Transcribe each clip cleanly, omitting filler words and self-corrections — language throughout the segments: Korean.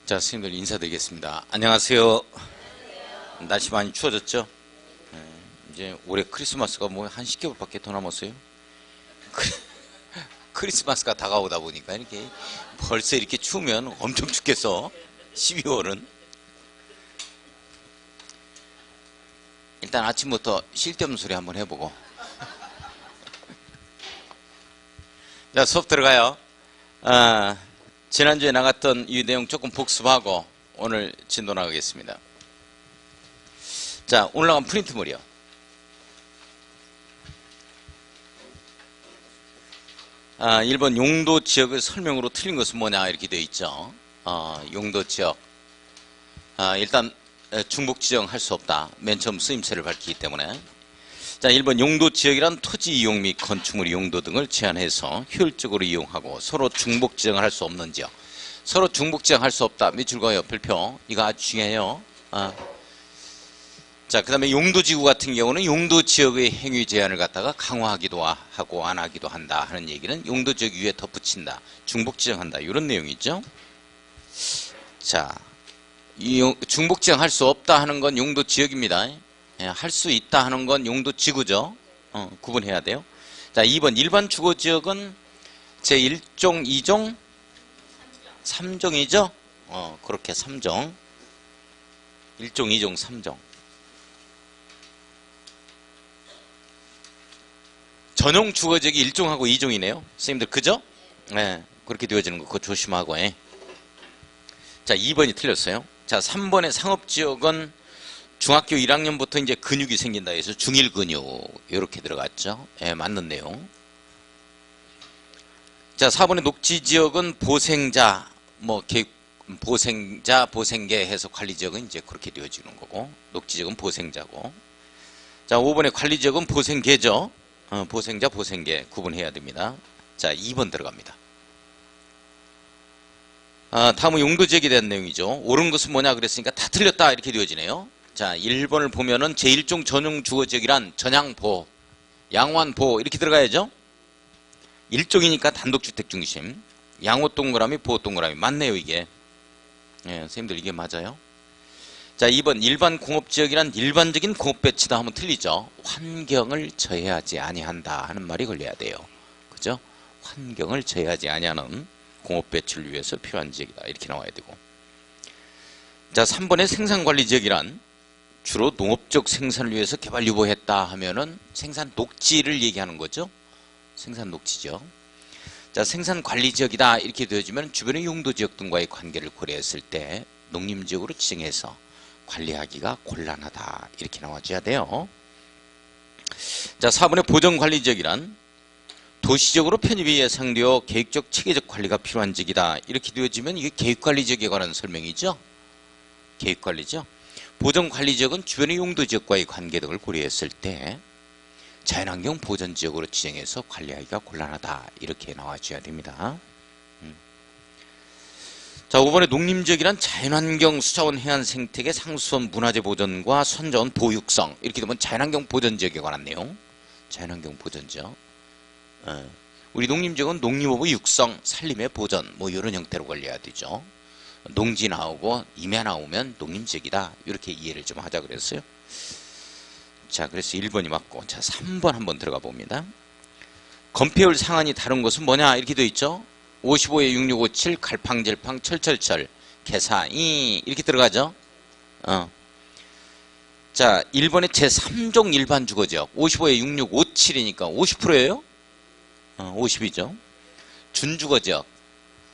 자, 선생님들 인사드리겠습니다. 안녕하세요. 날씨 많이 추워졌죠? 이제 올해 크리스마스가 뭐 한 10개월밖에 더 남았어요. 크리스마스가 다가오다 보니까 이렇게 벌써 이렇게 추우면 엄청 춥겠어. 12월은. 일단 아침부터 쓸데없는 소리 한번 해보고. 자, 수업 들어가요. 지난주에 나갔던 이 내용 조금 복습하고 오늘 진도 나가겠습니다. 자, 오늘 나간 프린트물이요. 1번 용도 지역의 설명으로 틀린 것은 뭐냐 이렇게 되어 있죠. 용도 지역. 일단 중복 지정할 수 없다. 맨 처음 쓰임새를 밝히기 때문에. 자, 1번 용도 지역이란 토지 이용 및 건축물 용도 등을 제한해서 효율적으로 이용하고 서로 중복 지정을 할 수 없는 지역. 서로 중복 지정할 수 없다. 밑줄과 옆을표. 이거 아주 중요해요. 자, 그 다음에 용도지구 같은 경우는 용도지역의 행위 제한을 갖다가 강화하기도 하고 안 하기도 한다 하는 얘기는 용도지역 위에 덧붙인다. 중복 지정한다. 이런 내용이죠. 자, 중복 지정할 수 없다 하는 건 용도지역입니다. 할 수 있다 하는 건 용도지구죠. 구분해야 돼요. 자, 2번 일반 주거지역은 제1종, 2종, 3종이죠. 그렇게 3종. 1종, 2종, 3종. 전용 주거지역이 1종하고 2종이네요. 선생님들 그죠? 네, 그렇게 되어지는 거 그거 조심하고. 자, 2번이 틀렸어요. 자, 3번의 상업지역은 중학교 1학년부터 이제 근육이 생긴다 해서 중1 근육 이렇게 들어갔죠. 맞는 내용. 자, 4번의 녹지지역은 보생자, 보생자, 보생계 해서 관리지역은 이제 그렇게 되어지는 거고, 녹지지역은 보생자고. 자, 5번의 관리지역은 보생계죠. 보생자, 보생계 구분해야 됩니다. 자, 2번 들어갑니다. 다음은 용도지역에 대한 내용이죠. 옳은 것은 뭐냐 그랬으니까 다 틀렸다 이렇게 되어지네요. 자, 1번을 보면은 제1종 전용 주거지역이란 전양보, 양환보 이렇게 들어가야죠. 1종이니까 단독주택 중심. 양호 동그라미, 보호 동그라미. 맞네요, 이게. 선생님들 이게 맞아요. 자, 2번 일반 공업지역이란 일반적인 공업배치다 하면 틀리죠. 환경을 저해하지 아니한다 하는 말이 걸려야 돼요. 그죠? 환경을 저해하지 아니하는 공업배치를 위해서 필요한 지역이다. 이렇게 나와야 되고. 자, 3번의 생산관리지역이란 주로 농업적 생산을 위해서 개발 유보했다 하면은 생산 녹지를 얘기하는 거죠. 생산 녹지죠. 자, 생산 관리 지역이다 이렇게 되어지면 주변의 용도 지역 등과의 관계를 고려했을 때 농림지역으로 지정해서 관리하기가 곤란하다 이렇게 나와줘야 돼요. 자, 4번의 보전관리 지역이란 도시적으로 편입이 예상되어 계획적 체계적 관리가 필요한 지역이다 이렇게 되어지면 이게 계획관리 지역에 관한 설명이죠. 계획관리죠. 보전관리 지역은 주변의 용도 지역과의 관계 등을 고려했을 때 자연환경 보전지역으로 지정해서 관리하기가 곤란하다 이렇게 나와줘야 됩니다. 자, 5번에 농림지역이란 자연환경 수자원 해안 생태계 상수원 문화재 보전과 선자원 보육성 이렇게 되면 자연환경 보전지역에 관한 내용. 자연환경 보전지역. 우리 농림지역은 농림업의 육성, 산림의 보전 뭐 이런 형태로 걸려야 되죠. 농지 나오고 임야 나오면 농림지역이다 이렇게 이해를 좀 하자 그랬어요. 자, 그래서 1번이 맞고. 자, 3번 한번 들어가 봅니다. 건폐율 상한이 다른 것은 뭐냐 이렇게 되어 있죠. 55에 6657 갈팡질팡 철철철 개사이 이렇게 들어가죠. 자, 1번에 제3종 일반 주거지역 55에 6657이니까 50%예요. 50이죠. 준주거지역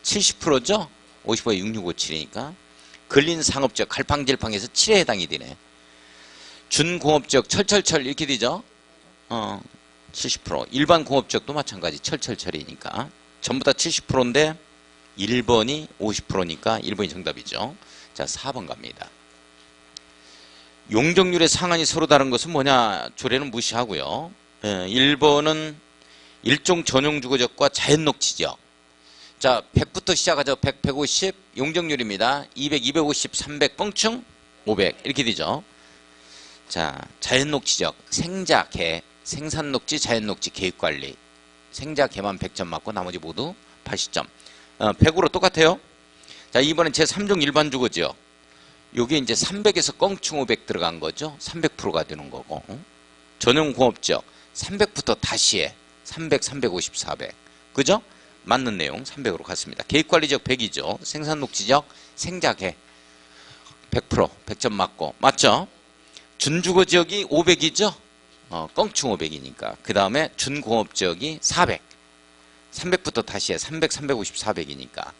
70%죠. 55에 6657이니까 근린상업지역 갈팡질팡에서 7에 해당이 되네. 준공업지역 철철철 이렇게 되죠. 70%. 일반 공업지역도 마찬가지 철철철이니까 전부 다 70%인데 1번이 50%니까 1번이 정답이죠. 자, 4번 갑니다. 용적률의 상한이 서로 다른 것은 뭐냐? 조례는 무시하고요. 1번은 일종 전용주거지역과 자연녹지지역. 자, 100부터 시작하죠. 100, 150 용적률입니다. 200, 250, 300 뻥충 500 이렇게 되죠. 자, 자연녹지지역 생자개, 생산녹지, 자연녹지 계획관리. 생자개만 100점 맞고 나머지 모두 80점. 100으로 똑같아요. 자, 이번엔 제3종 일반 주거지역. 요게 이제 300에서 껑충 500 들어간 거죠. 300%가 되는 거고. 전용 공업지역 300부터 다시 해. 300, 350, 400. 그죠? 맞는 내용 300으로 갔습니다. 계획관리지역 100이죠. 생산녹지지역 생작해. 100%, 100점 맞고. 맞죠? 준주거지역이 500이죠? 껑충 500이니까. 그 다음에 준공업지역이 400. 300부터 다시 해. 300, 350, 400이니까.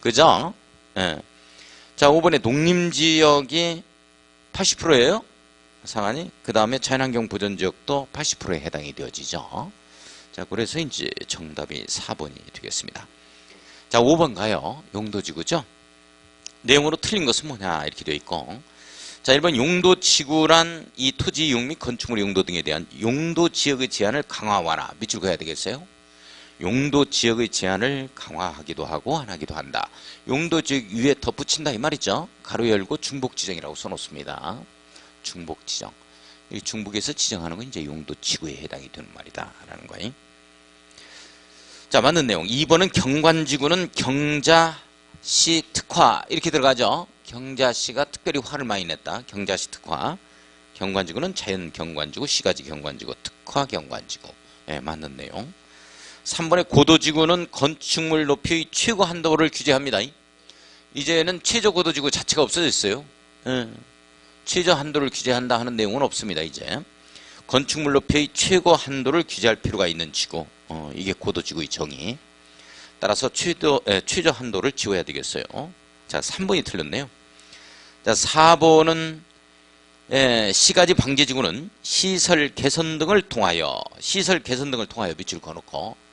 그죠? 예. 자, 5번에 농림지역이 80%예요. 상한이. 그 다음에 자연환경 보전지역도 80%에 해당이 되어지죠. 자, 그래서 이제 정답이 4번이 되겠습니다. 자, 5번 가요. 용도지구죠. 내용으로 틀린 것은 뭐냐 이렇게 되어 있고. 자, 1번 용도지구란 이 토지 이용 및 건축물 용도 등에 대한 용도지역의 제한을 강화 완화. 밑줄 그어야 되겠어요. 용도지역의 제한을 강화하기도 하고 안 하기도 한다. 용도지역 위에 덧붙인다 이 말이죠. 가로 열고 중복지정이라고 써놓습니다. 중복지정. 이 중복에서 지정하는 건 이제 용도지구에 해당이 되는 말이다 라는 거예요. 자, 맞는 내용. 2번은 경관지구는 경자시 특화 이렇게 들어가죠. 경자시가 특별히 화를 많이 냈다. 경자시 특화. 경관지구는 자연 경관지구, 시가지 경관지구, 특화 경관지구. 예, 맞는 내용. 3번의 고도지구는 건축물 높이의 최고 한도를 규제합니다. 이제는 최저 고도지구 자체가 없어졌어요. 최저 한도를 규제한다 하는 내용은 없습니다. 이제 건축물 높이의 최고 한도를 규제할 필요가 있는 지구. 이게 고도지구의 정의. 따라서 최저 한도를 지워야 되겠어요. 자, 3번이 틀렸네요. 자, 4번은 시가지 방제지구는 시설 개선 등을 통하여 밑줄 그어놓고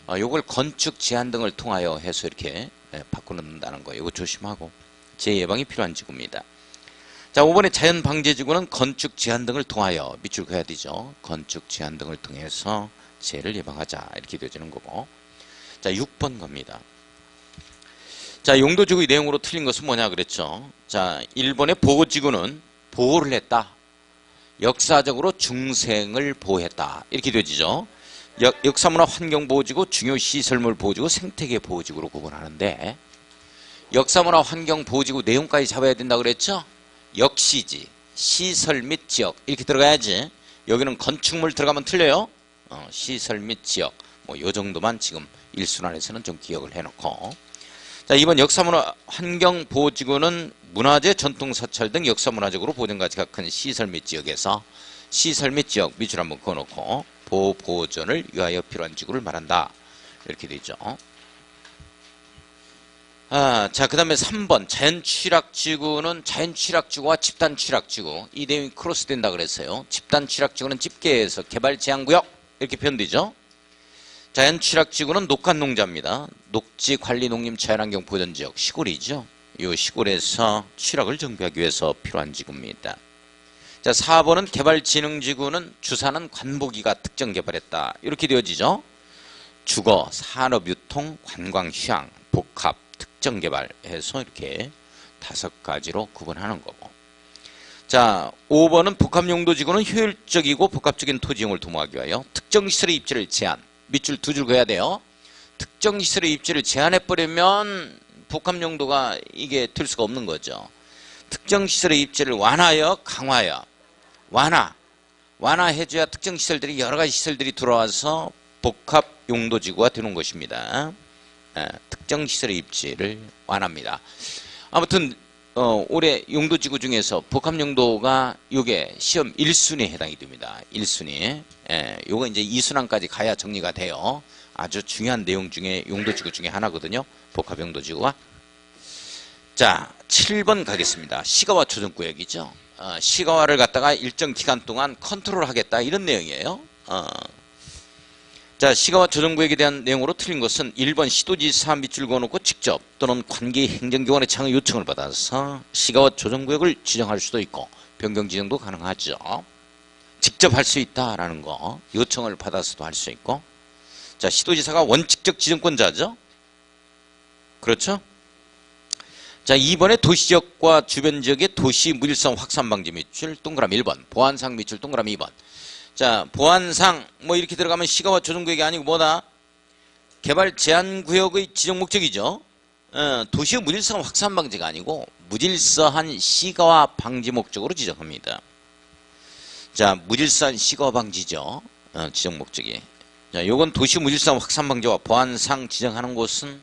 요걸 건축 제한 등을 통하여 해서 이렇게 바꿔놓는다는 거예요. 이거 조심하고 재예방이 필요한 지구입니다. 자, 5번의 자연 방제지구는 건축 제한 등을 통하여 밑줄 그어야 되죠. 건축 제한 등을 통해서 재해를 예방하자 이렇게 되어지는 거고. 자, 6번 갑니다. 자, 용도지구의 내용으로 틀린 것은 뭐냐 그랬죠. 자, 1번의 보호지구는 보호를 했다. 역사적으로 중생을 보호했다. 이렇게 되어지죠. 역사문화 환경보호지구, 중요시설물 보호지구, 생태계 보호지구로 구분하는데 역사문화 환경보호지구 내용까지 잡아야 된다 그랬죠. 역시지, 시설 및 지역 이렇게 들어가야지. 여기는 건축물 들어가면 틀려요. 시설 및 지역 뭐 요 정도만 지금 일순환에서는 좀 기억을 해놓고. 자, 이번 역사문화 환경보호지구는 문화재, 전통사찰 등 역사문화적으로 보존가치가 큰 시설 및 지역에서 시설 및 지역 밑줄 한번 그어놓고 보존을 위하여 필요한 지구를 말한다. 이렇게 되죠. 자, 그 다음에 3번 자연취락지구는 자연취락지구와 집단취락지구 이 내용이 크로스된다 그랬어요. 집단취락지구는 집계에서 개발제한구역 이렇게 표현되죠. 자연취락지구는 녹간농자입니다. 녹지관리 농림 자연환경 보전지역 시골이죠. 이 시골에서 취락을 정비하기 위해서 필요한 지구입니다. 자, 4번은 개발진흥지구는 주사는 관보기가 특정 개발했다. 이렇게 되어지죠. 주거, 산업, 유통, 관광, 휴양, 복합, 특정 개발해서 이렇게 5가지로 구분하는 거고. 자, 5번은 복합용도지구는 효율적이고 복합적인 토지이용을 도모하기 위하여 특정시설의 입지를 제한. 밑줄 2줄 그어야 돼요. 특정시설의 입지를 제한해버리면 복합용도가 이게 될 수가 없는 거죠. 특정시설의 입지를 완화하여 강화하여 완화해줘야 특정시설들이 여러가지 시설들이 들어와서 복합용도지구가 되는 것입니다. 특정시설의 입지를 완화합니다. 아무튼 올해 용도지구 중에서 복합용도가 요게 시험 1순위에 해당이 됩니다. 1순위. 요거 이제 2순환까지 가야 정리가 돼요. 아주 중요한 내용 중에 용도지구 중에 하나거든요. 복합용도지구가. 자, 7번 가겠습니다. 시가와 조정구역이죠. 시가와를 갖다가 일정 기간 동안 컨트롤 하겠다 이런 내용이에요. 자, 시가와 조정구역에 대한 내용으로 틀린 것은 1번 시도지사 밑줄 그어놓고 직접 또는 관계 행정기관의 창의 요청을 받아서 시가와 조정구역을 지정할 수도 있고 변경 지정도 가능하죠. 직접 할 수 있다라는 거 요청을 받아서도 할 수 있고. 자, 시도지사가 원칙적 지정권자죠. 그렇죠. 자, 2번에 도시지역과 주변지역의 도시 무일성 확산 방지 밑줄 동그라미 1번, 보안상 밑줄 동그라미 2번. 자, 보안상 뭐 이렇게 들어가면 시가와 조정구역이 아니고 뭐다? 개발 제한구역의 지정 목적이죠. 도시의 무질서한 확산 방지가 아니고 무질서한 시가화 방지 목적으로 지정합니다. 자, 무질서한 시가화 방지죠. 지정 목적이. 자, 요건 도시 무질서한 확산 방지와 보안상 지정하는 곳은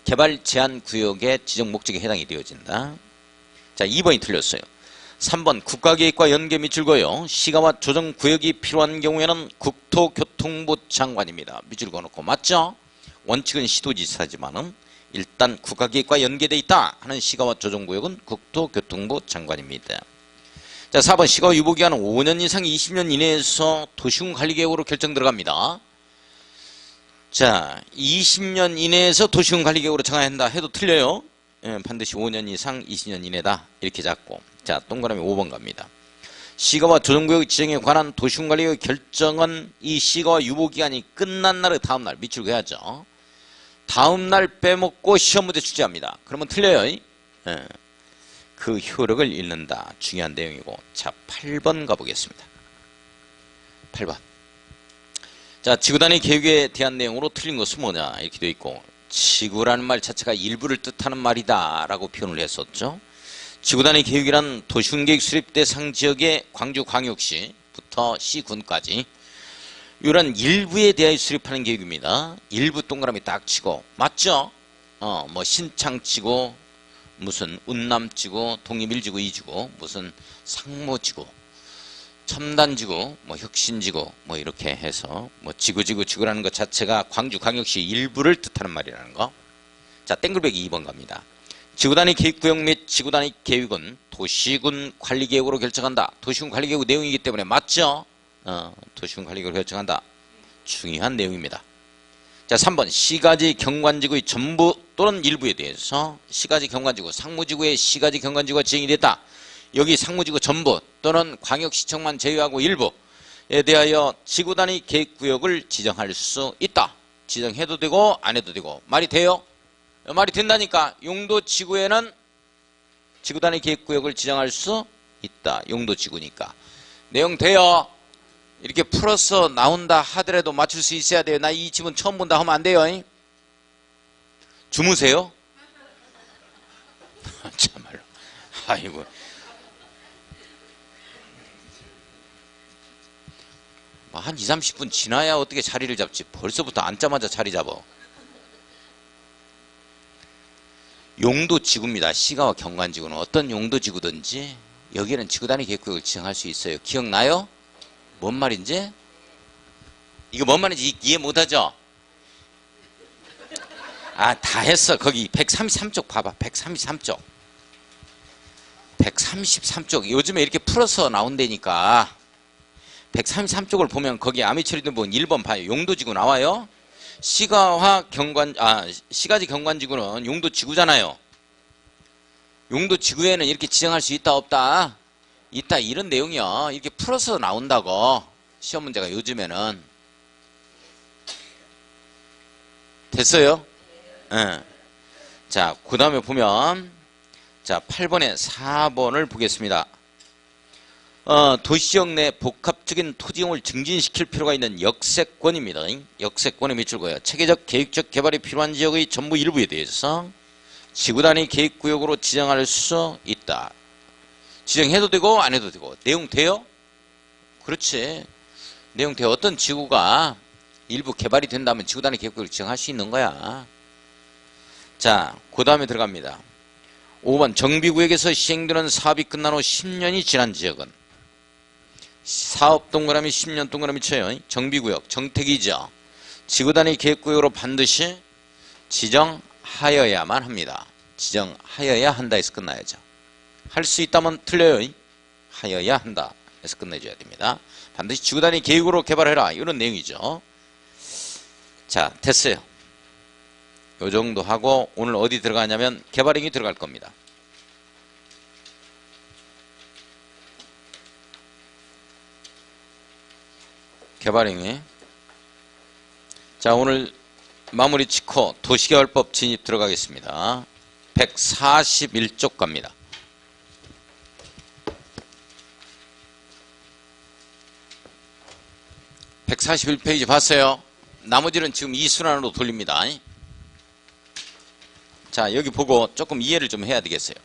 개발 제한 구역의 지정 목적에 해당이 되어진다. 자, 2번이 틀렸어요. 3번 국가계획과 연계 밑줄거요. 시가와 조정 구역이 필요한 경우에는 국토교통부 장관입니다. 밑줄 그어놓고 맞죠? 원칙은 시도지사지만은 일단 국가계획과 연계돼 있다 하는 시가와 조정구역은 국토교통부 장관입니다. 자, 4번 시가와 유보기간은 5년 이상 20년 이내에서 도시군 관리계획으로 결정 들어갑니다. 자, 20년 이내에서 도시군 관리계획으로 정해야 한다 해도 틀려요. 반드시 5년 이상 20년 이내다 이렇게 잡고. 자, 동그라미 5번 갑니다. 시가와 조정구역 지정에 관한 도시군 관리계획 결정은 이 시가와 유보기간이 끝난 날의 다음날 밑줄 그어야죠. 다음날 빼먹고 시험 문제 출제합니다. 그러면 틀려요. 그 효력을 잃는다. 중요한 내용이고. 자, 8번 가보겠습니다. 8번. 자, 지구단위 계획에 대한 내용으로 틀린 것은 뭐냐 이렇게 되어 있고, 지구라는 말 자체가 일부를 뜻하는 말이다 라고 표현을 했었죠. 지구단위 계획이란 도시군계획 수립 대상 지역의 광주광역시부터 시군까지 이런 일부에 대하여 수립하는 계획입니다. 일부 동그라미 딱 치고 맞죠? 뭐 신창지구, 무슨 운남지구, 독립1지구 2지구, 무슨 상모지구, 첨단지구, 뭐 혁신지구, 뭐 이렇게 해서 뭐 지구라는 것 자체가 광주광역시 일부를 뜻하는 말이라는 거. 자, 땡글배기 2번 갑니다. 지구단위 계획구역 및 지구단위 계획은 도시군 관리계획으로 결정한다. 도시군 관리계획 내용이기 때문에 맞죠? 도시군 관리계획으로 결정한다. 중요한 내용입니다. 자, 3번 시가지 경관지구의 전부 또는 일부에 대해서 시가지 경관지구, 상무지구의 시가지 경관지구가 지정이 됐다. 여기 상무지구 전부 또는 광역시청만 제외하고 일부에 대하여 지구단위 계획구역을 지정할 수 있다. 지정해도 되고 안 해도 되고. 말이 돼요? 말이 된다니까. 용도지구에는 지구단위 계획구역을 지정할 수 있다. 용도지구니까. 내용 돼요? 이렇게 풀어서 나온다 하더라도 맞출 수 있어야 돼요. 나 이 집은 처음 본다 하면 안 돼요. 주무세요? 참말로. 아이고. 한 2, 30분 지나야 어떻게 자리를 잡지. 벌써부터 앉자마자 자리 잡어. 용도지구입니다. 시가와 경관지구는 어떤 용도지구든지 여기는 지구단위 계획구역을 지정할 수 있어요. 기억나요? 뭔 말인지? 이거 뭔 말인지 이해 못하죠? 다 했어. 거기 133쪽 봐봐. 133쪽. 133쪽. 요즘에 이렇게 풀어서 나온다니까. 133쪽을 보면 거기 아미처리도 보면 1번 봐요. 용도지구 나와요. 시가지 경관지구는 용도지구잖아요. 용도지구에는 이렇게 지정할 수 있다 없다? 있다 이런 내용이요. 이렇게 풀어서 나온다고. 시험 문제가 요즘에는. 됐어요? 네. 자, 그 다음에 보면 자 8번에 4번을 보겠습니다. 도시지역 내 복합적인 토지용을 증진시킬 필요가 있는 역세권입니다. 역세권에 밑줄거요. 체계적 계획적 개발이 필요한 지역의 전부 일부에 대해서 지구단위 계획구역으로 지정할 수 있다. 지정해도 되고 안 해도 되고. 내용 돼요? 그렇지. 내용 돼요. 어떤 지구가 일부 개발이 된다면 지구단위 계획구역을 지정할 수 있는 거야. 자, 그 다음에 들어갑니다. 5번 정비구역에서 시행되는 사업이 끝난 후 10년이 지난 지역은 사업 동그라미 10년 동그라미 쳐요. 정비구역 정택이죠. 지구단위 계획구역으로 반드시 지정하여야만 합니다. 지정하여야 한다 해서 끝나야죠. 할 수 있다면 틀려요. 하여야 한다 해서 끝내줘야 됩니다. 반드시 지구단위 계획으로 개발해라 이런 내용이죠. 자, 됐어요. 요 정도 하고 오늘 어디 들어가냐면 개발행위 들어갈 겁니다. 개발행위. 자, 오늘 마무리 짓고 도시개발법 진입 들어가겠습니다. 141쪽 갑니다. 141페이지 봤어요? 나머지는 지금 이 순환으로 돌립니다. 자, 여기 보고 조금 이해를 좀 해야 되겠어요.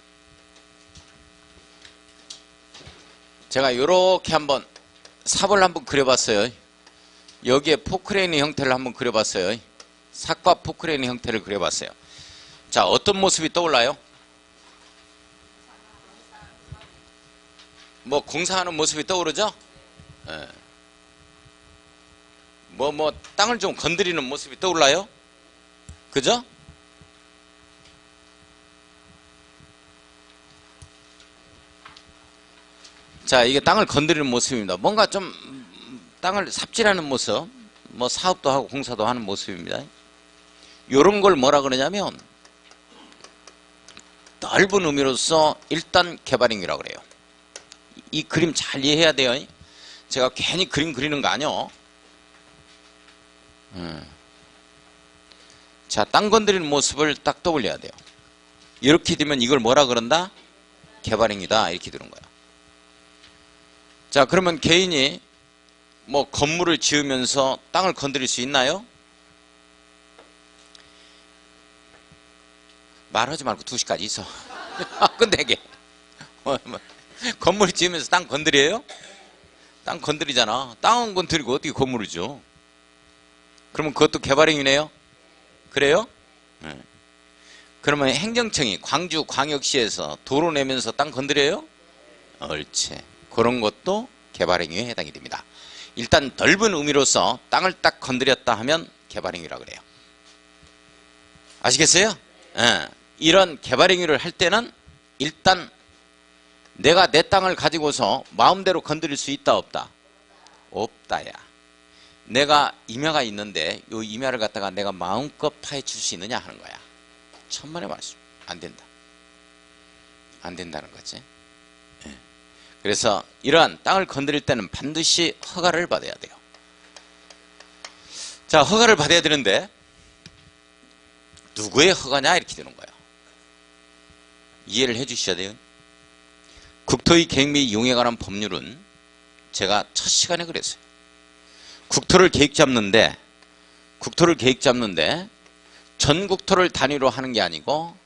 제가 요렇게 한번 삽을 한번 그려봤어요. 여기에 포크레인 형태를 한번 그려봤어요. 삽과 포크레인 형태를 그려봤어요. 자, 어떤 모습이 떠올라요? 뭐 공사하는 모습이 떠오르죠? 예. 땅을 좀 건드리는 모습이 떠올라요? 그죠? 자, 이게 땅을 건드리는 모습입니다. 뭔가 좀 땅을 삽질하는 모습, 뭐 사업도 하고 공사도 하는 모습입니다. 요런 걸 뭐라 그러냐면 넓은 의미로서 일단 개발행위라고 그래요. 이 그림 잘 이해해야 돼요. 제가 괜히 그림 그리는 거 아니요. 자, 땅 건드리는 모습을 딱 떠올려야 돼요. 이렇게 되면 이걸 뭐라 그런다? 개발행위다. 이렇게 되는 거야. 자, 그러면 개인이 뭐 건물을 지으면서 땅을 건드릴 수 있나요? 말하지 말고 2시까지 있어. 끝내게. 건물 지으면서 땅 건드려요? 땅 건드리잖아. 땅은 건드리고 어떻게 건물을 지어? 그러면 그것도 개발행위네요? 그래요? 네. 그러면 행정청이 광주광역시에서 도로 내면서 땅 건드려요? 옳지. 그런 것도 개발행위에 해당이 됩니다. 일단 넓은 의미로서 땅을 딱 건드렸다 하면 개발행위라고 그래요. 아시겠어요? 네. 이런 개발행위를 할 때는 일단 내가 내 땅을 가지고서 마음대로 건드릴 수 있다 없다? 없다야. 내가 임야가 있는데 이 임야를 갖다가 내가 마음껏 파헤칠 수 있느냐 하는 거야. 천만의 말씀. 안 된다. 안 된다는 거지. 네. 그래서 이러한 땅을 건드릴 때는 반드시 허가를 받아야 돼요. 자, 허가를 받아야 되는데 누구의 허가냐 이렇게 되는 거예요. 이해를 해 주셔야 돼요. 국토의 계획 및 이용에 관한 법률은 제가 첫 시간에 그랬어요. 국토를 계획 잡는데 전국토를 단위로 하는 게 아니고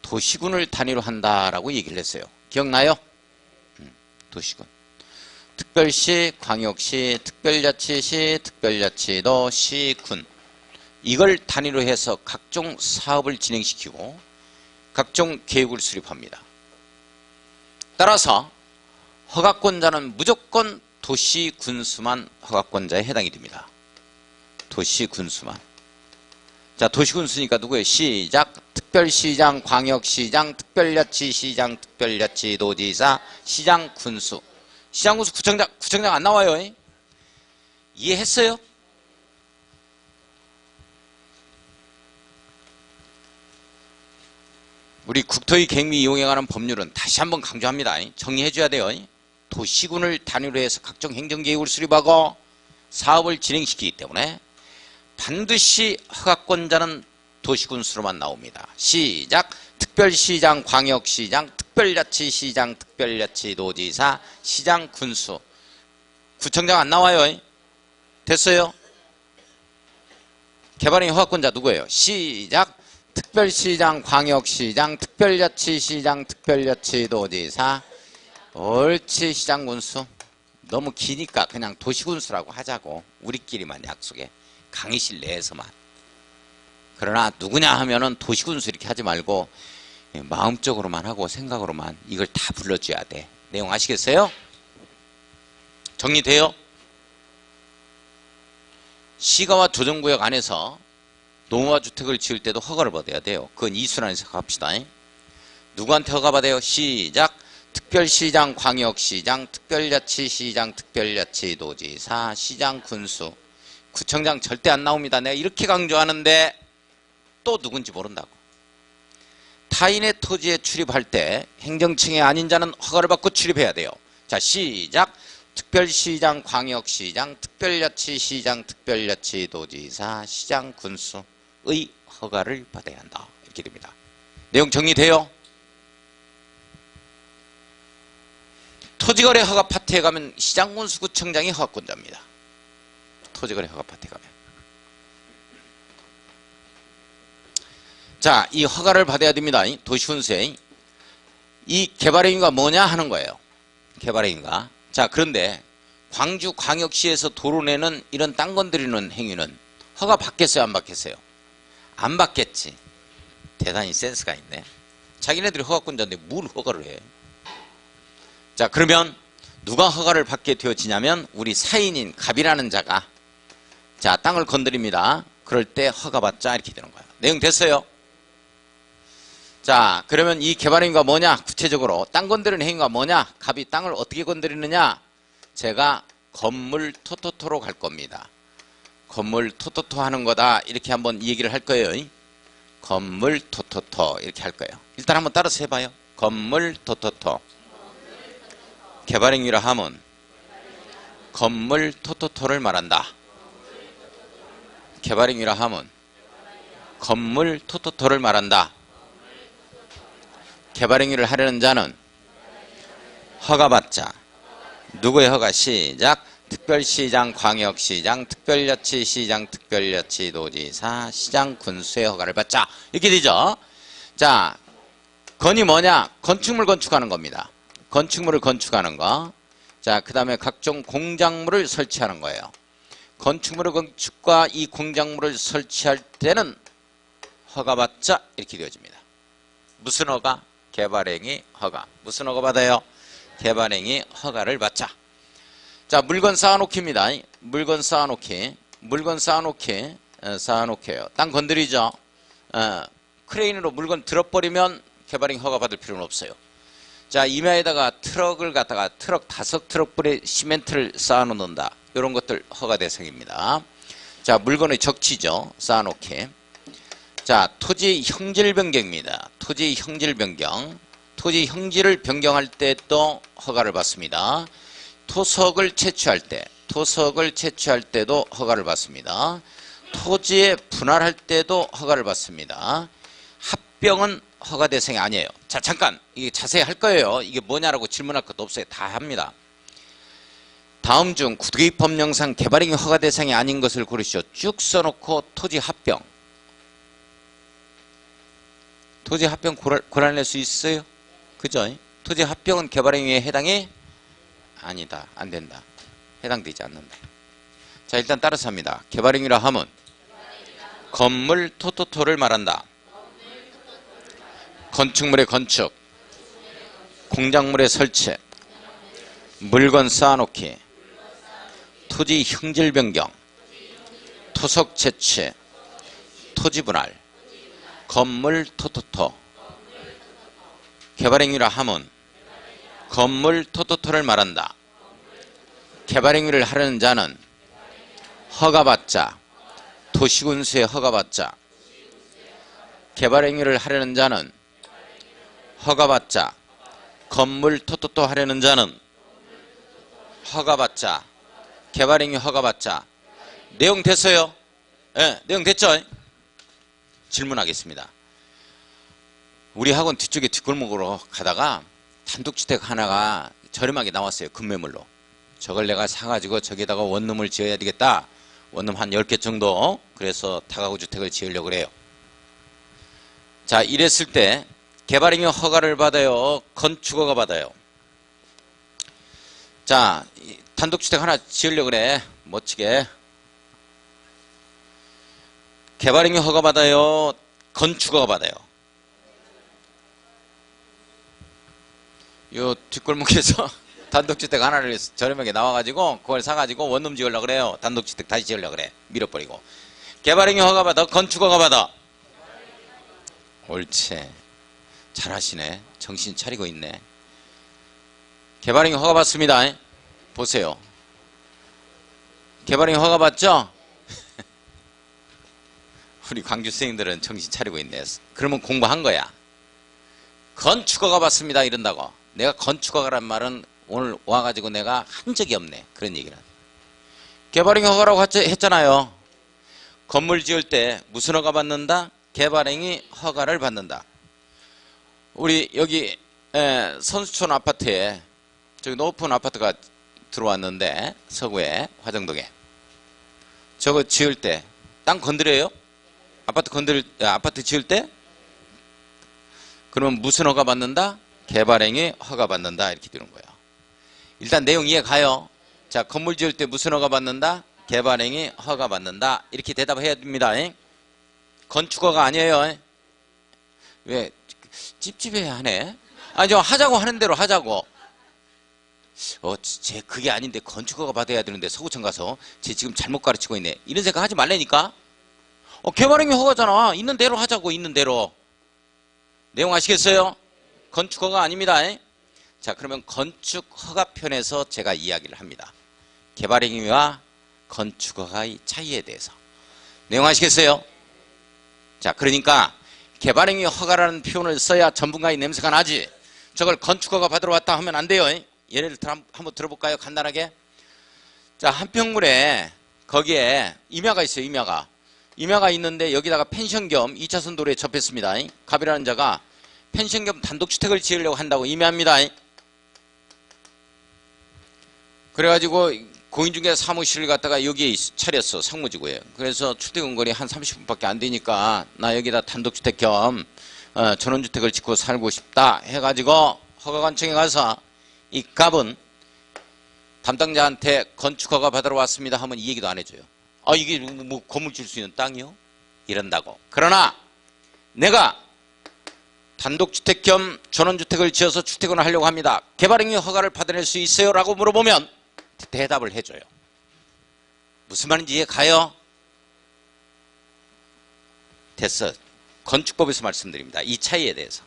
도시군을 단위로 한다라고 얘기를 했어요. 기억나요? 도시군. 특별시, 광역시, 특별자치시, 특별자치도, 시군. 이걸 단위로 해서 각종 사업을 진행시키고 각종 계획을 수립합니다. 따라서 허가권자는 무조건 도시군수만 허가권자에 해당이 됩니다. 도시군수만. 자, 도시군수니까 누구예요? 시작. 특별시장, 광역시장, 특별자치시장, 특별자치도지사, 시장군수. 시장군수, 구청장 안 나와요. 이해했어요? 우리 국토의 계획 및 이용에 관한 법률은 다시 한번 강조합니다. 정리해 줘야 돼요. 도시군을 단위로 해서 각종 행정계획을 수립하고 사업을 진행시키기 때문에 반드시 허가권자는 도시군수로만 나옵니다. 시작. 특별시장, 광역시장, 특별자치시장, 특별자치도지사, 시장군수. 구청장 안 나와요. 됐어요? 개발행위 허가권자 누구예요? 시작. 특별시장, 광역시장, 특별자치시장, 특별자치도지사. 옳지. 시장군수. 너무 기니까 그냥 도시군수라고 하자고. 우리끼리만 약속해. 강의실 내에서만. 그러나 누구냐 하면은 도시군수 이렇게 하지 말고 마음적으로만 하고 생각으로만 이걸 다 불러줘야 돼. 내용 아시겠어요? 정리돼요? 시가와 조정구역 안에서 농어와 주택을 지을 때도 허가를 받아야 돼요. 그건 이순환에서 갑시다. 누구한테 허가 받아요? 시작. 특별시장, 광역시장, 특별자치시장, 특별자치도지사, 시장군수. 구청장 절대 안 나옵니다. 내가 이렇게 강조하는데 또 누군지 모른다고. 타인의 토지에 출입할 때 행정층이 아닌 자는 허가를 받고 출입해야 돼요. 자, 시작. 특별시장, 광역시장, 특별자치시장, 특별자치도지사, 시장군수의 허가를 받아야 한다. 이렇게 됩니다. 내용 정리돼요? 토지거래 허가 파트에 가면 시장군수 구청장이 허가권자입니다. 토지거래 허가 파트에 가면. 자, 이 허가를 받아야 됩니다. 도시군수에. 이 개발 행위가 뭐냐 하는 거예요. 개발 행위가. 자, 그런데 광주광역시에서 도로 내는 이런 땅 건드리는 행위는 허가 받겠어요, 안 받겠어요? 안 받겠지. 대단히 센스가 있네. 자기네들이 허가권자인데 뭘 허가를 해. 자, 그러면 누가 허가를 받게 되어지냐면 우리 사인인 갑이라는 자가 자, 땅을 건드립니다. 그럴 때 허가 받자 이렇게 되는 거예요. 내용 됐어요? 자, 그러면 이 개발 행위가 뭐냐? 구체적으로 땅 건드리는 행위가 뭐냐? 갑이 땅을 어떻게 건드리느냐? 제가 건물 토토토로 갈 겁니다. 건물 토토토 하는 거다 이렇게 한번 얘기를 할 거예요. 건물 토토토 이렇게 할 거예요. 일단 한번 따라서 해봐요. 건물 토토토. 개발 행위라 하면 건물 토토토를 말한다. 개발 행위라 하면 건물 토토토를 말한다. 개발 행위를 하려는 자는 허가받자. 누구의 허가? 시작. 특별시장, 광역시장, 특별자치시장, 특별자치도지사, 시장, 군수의 허가를 받자. 이렇게 되죠. 자, 건이 뭐냐? 건축물 건축하는 겁니다. 건축물을 건축하는 거. 자, 그 다음에 각종 공작물을 설치하는 거예요. 건축물의 건축과 이 공작물을 설치할 때는 허가받자 이렇게 되어집니다. 무슨 허가? 개발행위 허가. 무슨 허가 받아요? 개발행위 허가를 받자. 자, 물건 쌓아놓기입니다. 물건 쌓아놓기. 물건 쌓아놓기. 쌓아놓게요. 땅 건드리죠. 크레인으로 물건 들어버리면 개발행위 허가 받을 필요는 없어요. 자, 임야에다가 트럭을 갖다가 트럭 5트럭분의 시멘트를 쌓아놓는다. 이런 것들 허가 대상입니다. 자, 물건의 적치죠. 쌓아놓기. 자, 토지 형질 변경입니다. 토지 형질 변경. 토지 형질을 변경할 때 또 허가를 받습니다. 토석을 채취할 때, 토석을 채취할 때도 허가를 받습니다. 토지에 분할할 때도 허가를 받습니다. 합병은 허가 대상이 아니에요. 자, 잠깐 이게 자세히 할 거예요. 이게 뭐냐라고 질문할 것도 없어요. 다 합니다. 다음 중 구도기법령상 개발행위 허가 대상이 아닌 것을 고르시오. 쭉 써놓고 토지 합병. 토지 합병 고려낼 수 있어요? 그죠? 토지 합병은 개발행위에 해당이 아니다. 안 된다. 해당되지 않는다. 자, 일단 따라서 합니다. 개발행위라 하면 건물 토토토를 말한다. 건축물의 건축, 공작물의 설치, 물건 쌓아놓기, 토지 형질 변경, 토석 채취, 토지 분할, 건물 토토토. 개발행위라 하면 건물 토토토를 말한다. 개발행위를 하려는 자는 허가받자. 도시군수의 허가받자. 개발행위를 하려는 자는 허가받자. 건물 토토토 하려는 자는 허가받자. 개발행위 허가받자. 내용 됐어요? 네, 내용 됐죠? 질문하겠습니다. 우리 학원 뒤쪽에 뒷골목으로 가다가 단독주택 하나가 저렴하게 나왔어요. 급매물로. 저걸 내가 사가지고 저기다가 원룸을 지어야 되겠다. 원룸 한 10개 정도. 그래서 다가구 주택을 지으려고 그래요. 자, 이랬을 때 개발행위 허가를 받아요? 건축허가 받아요? 자, 단독주택 하나 지으려고 그래. 멋지게. 개발행위 허가 받아요? 건축허가 받아요? 요 뒷골목에서 단독주택 하나를 저렴하게 나와가지고 그걸 사가지고 원룸 지으려고 그래요. 단독주택 다시 지으려고 그래. 밀어버리고. 개발행위 허가 받아? 건축허가 받아? 옳지. 잘하시네. 정신 차리고 있네. 개발행위 허가 받습니다. 보세요. 개발행위 허가 받죠? 우리 광주생들은 정신 차리고 있네. 그러면 공부한 거야. 건축허가 받습니다 이런다고. 내가 건축허가란 말은 오늘 와가지고 내가 한 적이 없네. 그런 얘기는. 개발행위 허가라고 했잖아요. 건물 지을 때 무슨 허가 받는다? 개발행위 허가를 받는다. 우리 여기 선수촌 아파트에 저기 높은 아파트가 들어왔는데 서구에 화정동에 저거 지을 때 땅 건드려요? 아파트 지을 때 그러면 무슨 허가 받는다? 개발행위 허가 받는다. 이렇게 되는 거예요. 일단 내용 이해 가요? 자, 건물 지을 때 무슨 허가 받는다? 개발행위 허가 받는다. 이렇게 대답해야 됩니다. 건축허가 아니에요. 왜 찝찝해 하네? 아니, 저 하자고 하는 대로 하자고. 쟤 그게 아닌데 건축허가 받아야 되는데 서구청 가서 쟤 지금 잘못 가르치고 있네. 이런 생각 하지 말라니까. 개발행위 허가잖아. 있는 대로 하자고. 있는 대로. 내용 아시겠어요? 건축허가 아닙니다. 자, 그러면 건축허가 편에서 제가 이야기를 합니다. 개발행위와 건축허가의 차이에 대해서. 내용 아시겠어요? 자, 그러니까 개발행위 허가라는 표현을 써야 전문가의 냄새가 나지. 저걸 건축허가 받으러 왔다 하면 안 돼요. 예를 들어 한번 들어볼까요? 간단하게. 자, 한평물에 거기에 임야가 있어요. 임야가 있는데 여기다가 펜션 겸 2차선 도로에 접했습니다. 갑이라는 자가 펜션 겸 단독주택을 지으려고 한다고 임야입니다. 그래가지고 공인중개사 사무실을 갖다가 여기에 차렸어. 상무지구에. 그래서 출퇴근거리 한 30분밖에 안 되니까 나 여기다 단독주택 겸 전원주택을 짓고 살고 싶다 해가지고 허가관청에 가서 이 갑은 담당자한테 건축허가 받으러 왔습니다 하면 이 얘기도 안 해줘요. 이게 뭐 건물 질 수 있는 땅이요? 이런다고. 그러나 내가 단독주택 겸 전원주택을 지어서 출퇴근을 하려고 합니다. 개발행위 허가를 받아낼 수 있어요? 라고 물어보면 대답을 해줘요. 무슨 말인지 이해 가요? 됐어. 건축법에서 말씀드립니다. 이 차이에 대해서.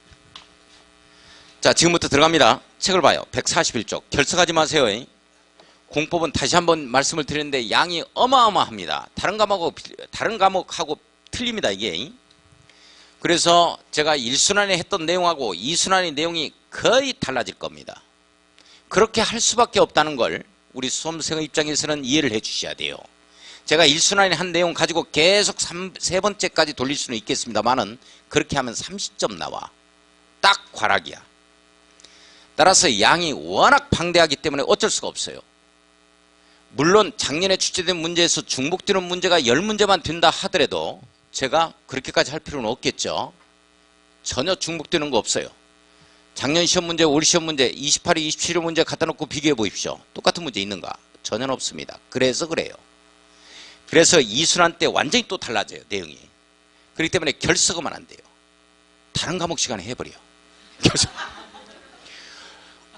자, 지금부터 들어갑니다. 책을 봐요. 141쪽. 결석하지 마세요. 공법은 다시 한번 말씀을 드리는데 양이 어마어마합니다. 다른 과목하고 틀립니다. 이게. 그래서 제가 1순환에 했던 내용하고 2순환의 내용이 거의 달라질 겁니다. 그렇게 할 수밖에 없다는 걸 우리 수험생 입장에서는 이해를 해 주셔야 돼요. 제가 1순환에 한 내용 가지고 계속 세 번째까지 돌릴 수는 있겠습니다만은 그렇게 하면 30점 나와. 딱 과락이야. 따라서 양이 워낙 방대하기 때문에 어쩔 수가 없어요. 물론 작년에 출제된 문제에서 중복되는 문제가 10문제만 된다 하더라도 제가 그렇게까지 할 필요는 없겠죠. 전혀 중복되는 거 없어요. 작년 시험 문제, 올 시험 문제, 28회, 27회 문제 갖다 놓고 비교해 보십시오. 똑같은 문제 있는가? 전혀 없습니다. 그래서 그래요. 그래서 2순환 때 완전히 또 달라져요. 내용이. 그렇기 때문에 결석하면 안 돼요. 다른 과목 시간에 해버려.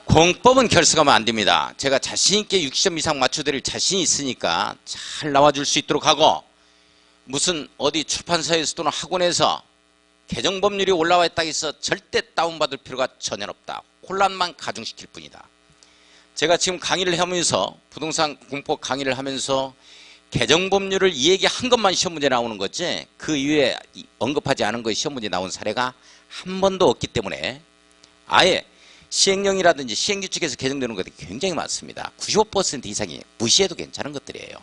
공법은 결석하면 안 됩니다. 제가 자신 있게 60점 이상 맞춰드릴 자신이 있으니까 잘 나와줄 수 있도록 하고, 무슨 어디 출판사에서 또는 학원에서 개정법률이 올라와 있다고 해서 절대 다운받을 필요가 전혀 없다. 혼란만 가중시킬 뿐이다. 제가 지금 강의를 하면서 부동산 공법 강의를 하면서 개정법률을 이 얘기한 것만 시험 문제 나오는 거지 그 이외에 언급하지 않은 거에 시험 문제 나온 사례가 한 번도 없기 때문에 아예 시행령이라든지 시행규칙에서 개정되는 것들이 굉장히 많습니다. 95% 이상이 무시해도 괜찮은 것들이에요.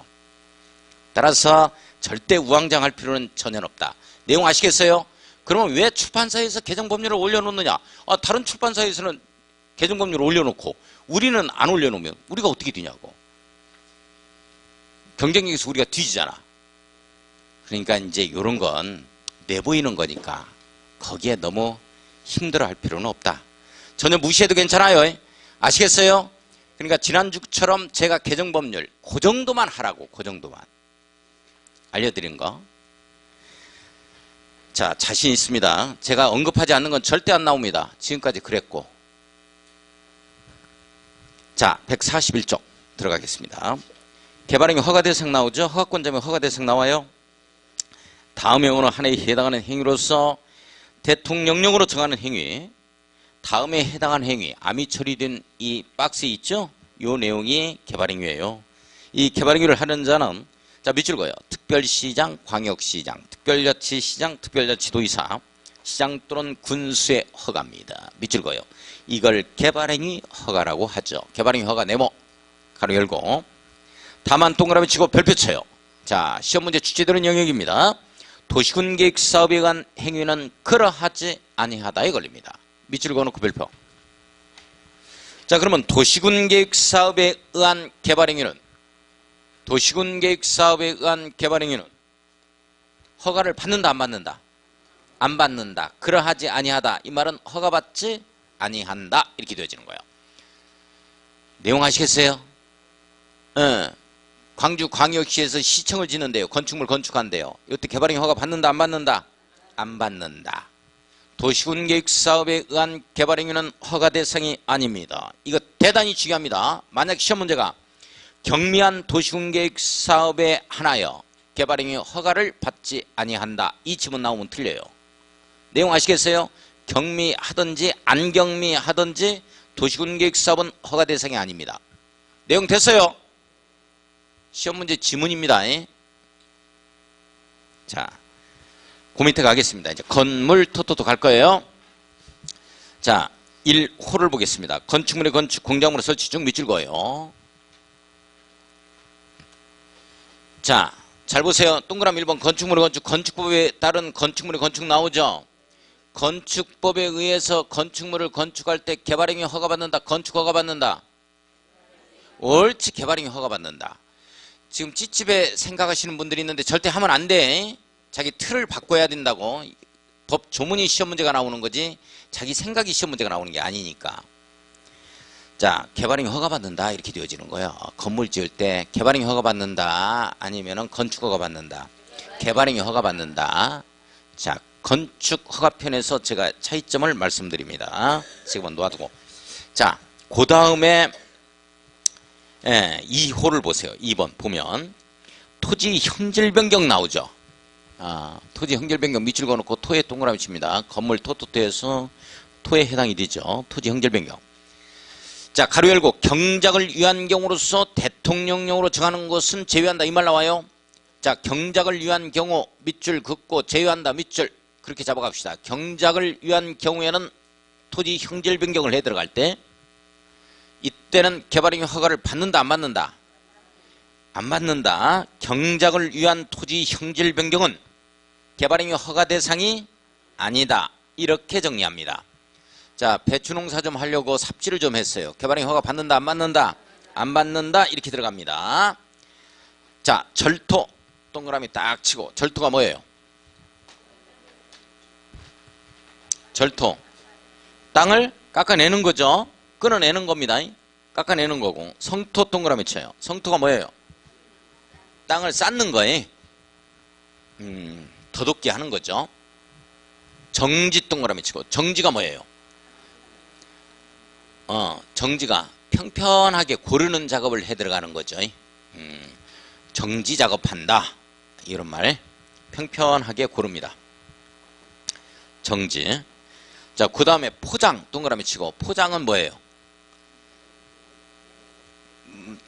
따라서 절대 우왕좌왕할 필요는 전혀 없다. 내용 아시겠어요? 그러면 왜 출판사에서 개정법률을 올려놓느냐? 다른 출판사에서는 개정법률을 올려놓고 우리는 안 올려놓으면 우리가 어떻게 되냐고. 경쟁력에서 우리가 뒤지잖아. 그러니까 이제 이런 건 내보이는 거니까 거기에 너무 힘들어할 필요는 없다. 전혀 무시해도 괜찮아요. 아시겠어요? 그러니까 지난주처럼 제가 개정법률 그 정도만 하라고. 그 정도만 알려드린 거. 자, 자신 있습니다. 제가 언급하지 않는 건 절대 안 나옵니다. 지금까지 그랬고. 자, 141쪽 들어가겠습니다. 개발행위 허가대상 나오죠? 허가권자명 허가대상 나와요. 다음에 오는 한 해에 해당하는 행위로서 대통령령으로 정하는 행위, 다음에 해당하는 행위, 암이 처리된 이 박스에 있죠? 이 내용이 개발행위예요. 이 개발행위를 하는 자는 자, 밑줄 그어요. 특별시장, 광역시장, 특별자치시장, 특별자치도의사, 시장 또는 군수의 허가입니다. 밑줄 그어요. 이걸 개발행위 허가라고 하죠. 개발행위 허가 네모 가로 열고 다만 동그라미 치고 별표 쳐요. 자, 시험 문제 출제되는 영역입니다. 도시군 계획 사업에 관한 행위는 그러하지 아니하다에 걸립니다. 밑줄 그어놓고 별표. 자, 그러면 도시군 계획 사업에 의한 개발행위는 도시군 계획 사업에 의한 개발행위는 허가를 받는다 안 받는다? 안 받는다. 그러하지 아니하다. 이 말은 허가받지 아니한다. 이렇게 되어지는 거예요. 내용 아시겠어요? 광주광역시에서 시청을 짓는데요. 건축물 건축한대요. 이때 개발행위 허가 받는다 안 받는다? 안 받는다. 도시군계획사업에 의한 개발행위는 허가 대상이 아닙니다. 이거 대단히 중요합니다. 만약 시험 문제가 경미한 도시군계획사업에 한하여 개발행위 허가를 받지 아니한다. 이 지문 나오면 틀려요. 내용 아시겠어요? 경미하든지 안 경미하든지 도시군계획사업은 허가 대상이 아닙니다. 내용 됐어요? 시험 문제 지문입니다. 자, 그 밑에 가겠습니다. 이제 건물 토토토 갈 거예요. 자, 1호를 보겠습니다. 건축물의 건축 공작물의 설치 중 밑줄 그어요. 자, 잘 보세요. 동그라미 1번 건축물의 건축, 건축법에 따른 건축물의 건축 나오죠? 건축법에 의해서 건축물을 건축할 때 개발행위 허가받는다. 건축 허가받는다. 옳지. 개발행위 허가받는다. 지금 찌집에 생각하시는 분들이 있는데 절대 하면 안 돼. 자기 틀을 바꿔야 된다고. 법 조문이 시험 문제가 나오는 거지 자기 생각이 시험 문제가 나오는 게 아니니까. 자, 개발행위 허가받는다 이렇게 되어지는 거예요. 건물 지을 때 개발행위 허가받는다 아니면은 건축 허가받는다. 개발행위 허가받는다. 자, 건축 허가편에서 제가 차이점을 말씀드립니다. 지금은 놓아두고. 자, 그 다음에 2호를 보세요. 2번 보면 토지 형질 변경 나오죠. 토지 형질 변경 밑줄 그어놓고 토에 동그라미 칩니다. 건물 토토토에서 토에 해당이 되죠. 토지 형질 변경. 자, 가로 열고 경작을 위한 경우로서 대통령령으로 정하는 것은 제외한다. 이 말 나와요. 자, 경작을 위한 경우 밑줄 긋고 제외한다. 밑줄 그렇게 잡아갑시다. 경작을 위한 경우에는 토지 형질 변경을 해 들어갈 때 이때는 개발행위 허가를 받는다 안 받는다? 안 받는다. 경작을 위한 토지 형질 변경은 개발행위 허가 대상이 아니다. 이렇게 정리합니다. 자, 배추농사 좀 하려고 삽질을 좀 했어요. 개발행위 허가 받는다 안 받는다? 안 받는다. 이렇게 들어갑니다. 자, 절토 동그라미 딱 치고. 절토가 뭐예요? 절토 땅을 깎아내는 거죠. 끊어내는 겁니다. 깎아내는 거고. 성토 동그라미 쳐요. 성토가 뭐예요? 땅을 쌓는 거예요. 더덥게 하는 거죠. 정지 동그라미 치고. 정지가 뭐예요? 정지가 평평하게 고르는 작업을 해 들어가는 거죠. 정지 작업한다. 이런 말. 평평하게 고릅니다. 정지. 자, 그 다음에 포장 동그라미 치고. 포장은 뭐예요?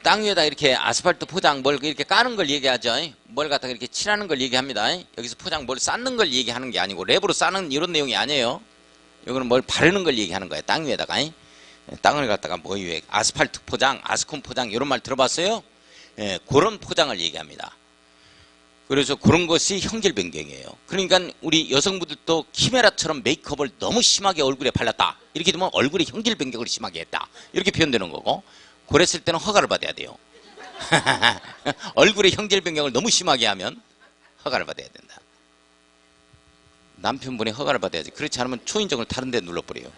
땅 위에다 이렇게 아스팔트 포장 뭘 이렇게 까는 걸 얘기하죠. 뭘 갖다가 이렇게 칠하는 걸 얘기합니다. 여기서 포장 뭘 쌓는 걸 얘기하는 게 아니고 랩으로 쌓는 이런 내용이 아니에요. 여기는 뭘 바르는 걸 얘기하는 거예요. 땅 위에다가. 땅을 갖다가 뭐 위에 아스팔트 포장, 아스콘 포장 이런 말 들어봤어요? 그런 포장을 얘기합니다. 그래서 그런 것이 형질 변경이에요. 그러니까 우리 여성분들도 키메라처럼 메이크업을 너무 심하게 얼굴에 발랐다. 이렇게 되면 얼굴에 형질 변경을 심하게 했다. 이렇게 표현되는 거고. 그랬을 때는 허가를 받아야 돼요. 얼굴에 형질 변경을 너무 심하게 하면 허가를 받아야 된다. 남편분이 허가를 받아야지. 그렇지 않으면 초인종을 다른 데 눌러버려요.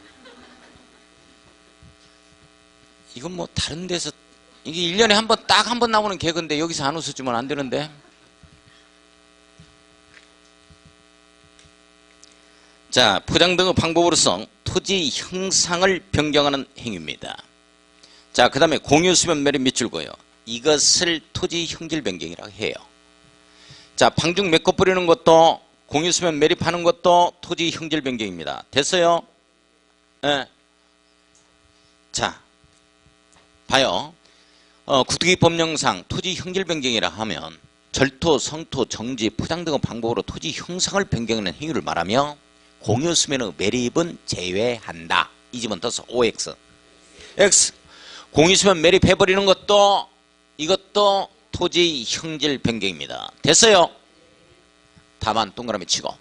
이건 뭐 다른 데서 이게 1년에 한 번 딱 한 번 나오는 개그인데 여기서 안 웃어주면 안 되는데. 자, 포장 등의 방법으로서 토지 형상을 변경하는 행위입니다. 자, 그 다음에 공유수면 매립 밑줄 그어요. 이것을 토지 형질 변경이라고 해요. 자, 방중 메꿔 뿌리는 것도 공유수면 매립하는 것도 토지 형질 변경입니다. 됐어요? 네. 자, 봐요. 구두기 법령상 토지 형질 변경이라 하면 절토, 성토, 정지, 포장 등의 방법으로 토지 형상을 변경하는 행위를 말하며 공유수면의 매립은 제외한다. 이 집은 떠서 OX. X. 공유수면 매립해버리는 것도 이것도 토지 형질 변경입니다. 됐어요? 다만 동그라미 치고.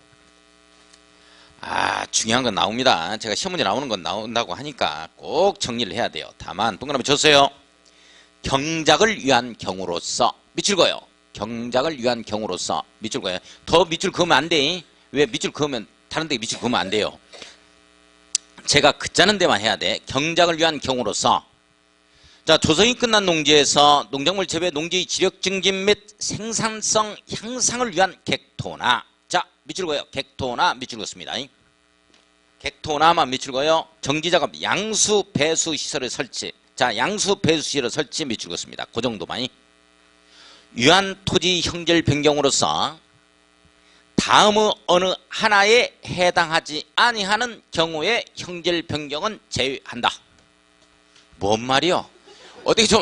중요한 건 나옵니다. 제가 시험 문제 나오는 건 나온다고 하니까 꼭 정리를 해야 돼요. 다만 동그라미 쳤어요. 경작을 위한 경우로서 밑줄 그어요. 경작을 위한 경우로서 밑줄 그어요. 더 밑줄 그으면 안 돼. 왜? 밑줄 그으면 다른 데 미치고 그러면 안 돼요. 제가 긋자는 데만 해야 돼. 경작을 위한 경우로서. 자, 조성이 끝난 농지에서 농작물 재배 농지의 지력 증진 및 생산성 향상을 위한 객토나. 자, 밑줄 그어요. 객토나 밑줄 그었습니다. 객토나만 밑줄 그어요. 정지작업 양수 배수 시설의 설치. 자, 양수 배수 시설의 설치 밑줄 그었습니다. 그 정도만. 유한 토지 형질 변경으로서 다음의 어느 하나에 해당하지 아니하는 경우에 형질 변경은 제외한다. 뭔 말이요? 어떻게 좀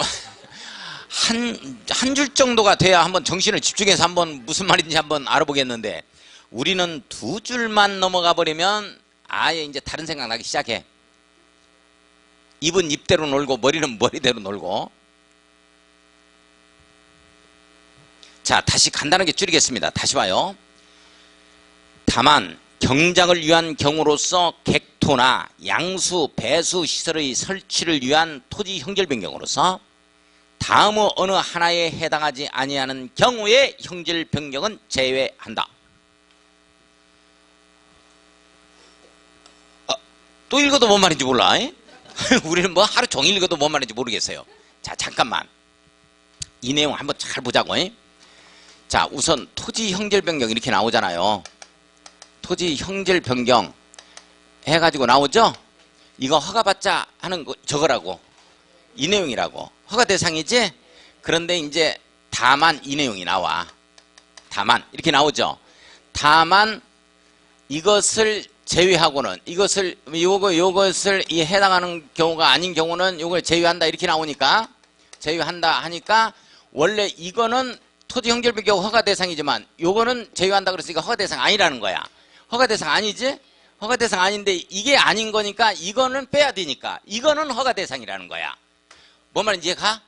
한 줄 정도가 돼야 한번 정신을 집중해서 한번 무슨 말인지 한번 알아보겠는데, 우리는 두 줄만 넘어가 버리면 아예 이제 다른 생각 나기 시작해. 입은 입대로 놀고 머리는 머리대로 놀고. 자, 다시 간단하게 줄이겠습니다. 다시 봐요. 다만 경작을 위한 경우로서 객토나 양수 배수 시설의 설치를 위한 토지 형질 변경으로서 다음의 어느 하나에 해당하지 아니하는 경우에 형질 변경은 제외한다. 또 읽어도 뭔 말인지 몰라. 우리는 뭐 하루 종일 읽어도 뭔 말인지 모르겠어요. 자, 잠깐만 이 내용 한번 잘 보자고. 자, 우선 토지 형질 변경 이렇게 나오잖아요. 토지 형질 변경 해가지고 나오죠. 이거 허가받자 하는 거 저거라고, 이 내용이라고. 허가 대상이지. 그런데 이제 다만 이 내용이 나와. 다만 이렇게 나오죠. 다만 이것을 제외하고는, 이것을 요것을 이 해당하는 경우가 아닌 경우는 요걸 제외한다 이렇게 나오니까, 제외한다 하니까 원래 이거는 토지 형질 변경 허가 대상이지만 요거는 제외한다 그랬으니까 허가 대상 아니라는 거야. 허가 대상 아니지? 허가 대상 아닌데 이게 아닌 거니까 이거는 빼야 되니까 이거는 허가 대상이라는 거야. 뭔 말인지 이해가?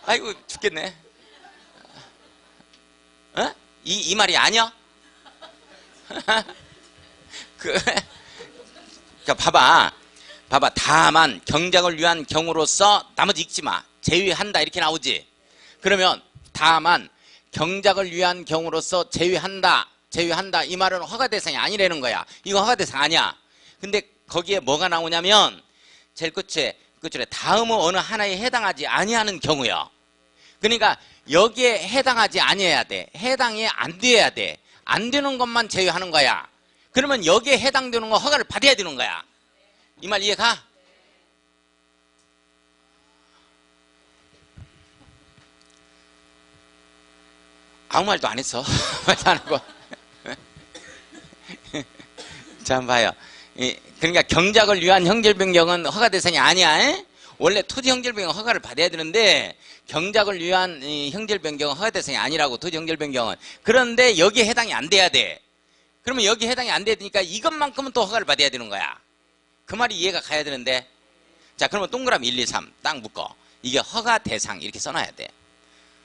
아이고 죽겠네. 어? 이 말이 아니야? 그러니까 봐봐. 다만 경작을 위한 경우로서 나머지 읽지 마. 제외한다 이렇게 나오지. 그러면 다만 경작을 위한 경우로서 제외한다 이 말은 허가 대상이 아니라는 거야. 이거 허가 대상 아니야. 근데 거기에 뭐가 나오냐면 제일 끝에 다음의 어느 하나에 해당하지 아니하는 경우요. 그러니까 여기에 해당하지 아니해야 돼. 해당이 안 돼야 돼. 안 되는 것만 제외하는 거야. 그러면 여기에 해당되는 거 허가를 받아야 되는 거야. 이 말 이해가? 아무 말도 안 했어. 말도 안 하고. 자, 한번 봐요. 그러니까 경작을 위한 형질 변경은 허가 대상이 아니야. 원래 토지 형질 변경 허가를 받아야 되는데 경작을 위한 형질 변경은 허가 대상이 아니라고. 토지 형질 변경은. 그런데 여기에 해당이 안 돼야 돼. 그러면 여기 해당이 안 되니까 이것만큼은 또 허가를 받아야 되는 거야. 그 말이 이해가 가야 되는데. 자, 그러면 동그라미 1, 2, 3 딱 묶어. 이게 허가 대상 이렇게 써놔야 돼.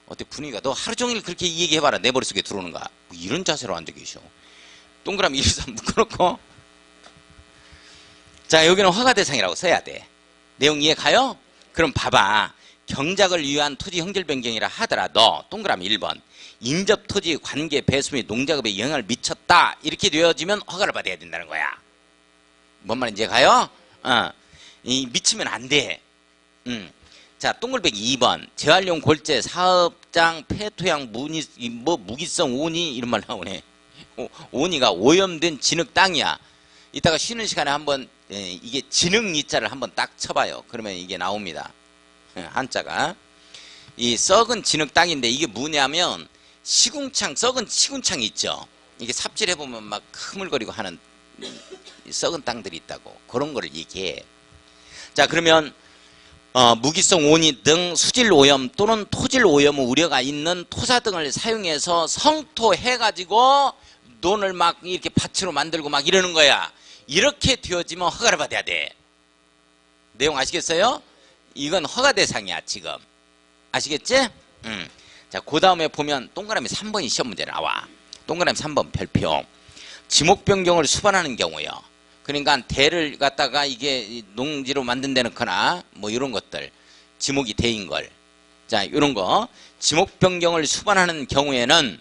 어때 분위기가? 너 하루 종일 그렇게 얘기해봐라. 내 머릿속에 들어오는 거야. 뭐 이런 자세로 앉아 계셔. 동그라미 1, 2, 3 묶어놓고. 자, 여기는 허가 대상이라고 써야 돼. 내용 이해 가요? 그럼 봐봐. 경작을 위한 토지 형질 변경이라 하더라도 동그라미 1번 인접 토지 관계 배수 및 농작업에 영향을 미쳤다 이렇게 되어지면 허가를 받아야 된다는 거야. 뭔 말인지 가요? 미치면 안 돼. 자, 동글배기 2번 재활용 골재 사업장 폐토양 무기성 오니 이런 말 나오네. 오니가 오염된 진흙 땅이야. 이따가 쉬는 시간에 한번 이게 진흙 이자를 한번 딱 쳐봐요. 그러면 이게 나옵니다. 한자가 이 썩은 진흙 땅인데 이게 뭐냐면 시궁창, 썩은 시궁창이 있죠. 이게 삽질해 보면 막 흐물거리고 하는 썩은 땅들이 있다고. 그런 거를 얘기해. 자, 그러면 무기성 오니 등 수질 오염 또는 토질 오염 우려가 있는 토사 등을 사용해서 성토해가지고 논을 막 이렇게 밭으로 만들고 막 이러는 거야. 이렇게 되어지면 허가를 받아야 돼. 내용 아시겠어요? 이건 허가 대상이야 지금. 아시겠지? 자, 그 다음에 보면 동그라미 3번이 시험 문제 나와. 동그라미 3번 별표. 지목 변경을 수반하는 경우요. 그러니까 대를 갖다가 이게 농지로 만든다는 거나 뭐 이런 것들. 지목이 대인 걸. 자, 이런 거. 지목 변경을 수반하는 경우에는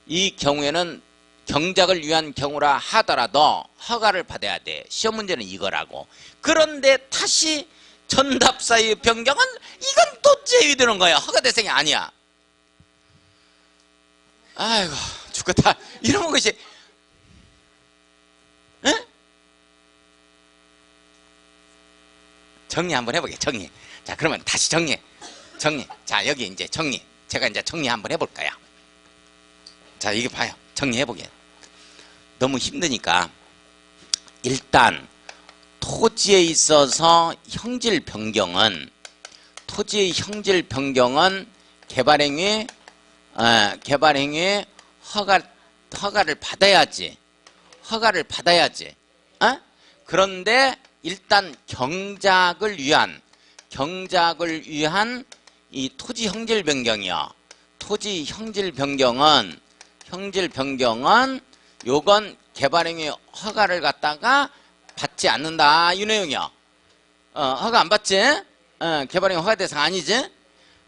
이 경우에는 경작을 위한 경우라 하더라도 허가를 받아야 돼. 시험 문제는 이거라고. 그런데 다시 전답 사이의 변경은 이건 또 제외되는 거야. 허가 대상이 아니야. 아이고 죽겠다. 이런 것이 에? 정리 한번 해보게. 정리. 자 그러면 다시 정리. 자 여기 이제 정리. 제가 이제 정리 한번 해볼 거야. 자 이게 봐요. 정리해보게. 너무 힘드니까 일단 토지에 있어서 형질 변경은 개발행위 허가를 받아야지. 어? 그런데 일단 경작을 위한 이 토지 형질 변경이요. 토지 형질 변경은 요건 개발행위 허가를 갖다가 받지 않는다 이 내용이요. 허가 안 받지? 개발행위 허가 대상 아니지?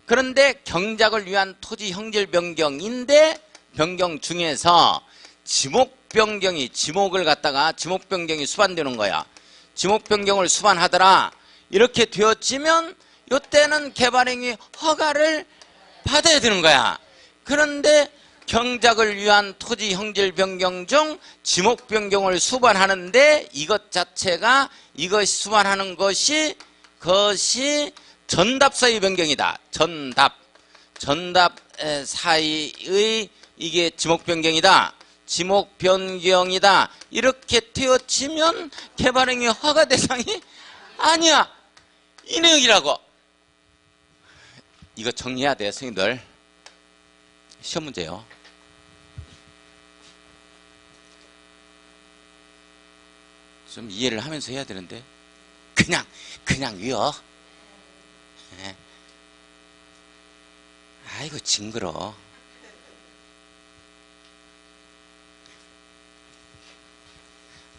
그런데 경작을 위한 토지 형질 변경인데 변경 중에서 지목 변경이 수반되는 거야. 지목 변경을 수반하더라. 이렇게 되어지면 이때는 개발행위 허가를 받아야 되는 거야. 그런데 경작을 위한 토지 형질 변경 중 지목 변경을 수반하는데 이것이 수반하는 것이 전답 사이 변경이다. 전답 사이의 이게 지목 변경이다. 이렇게 되어지면 개발행위 허가 대상이 아니야. 이 내용이라고. 이거 정리해야 돼요, 선생님들. 시험 문제요. 좀 이해를 하면서 해야 되는데 그냥 외워. 네. 아이고 징그러.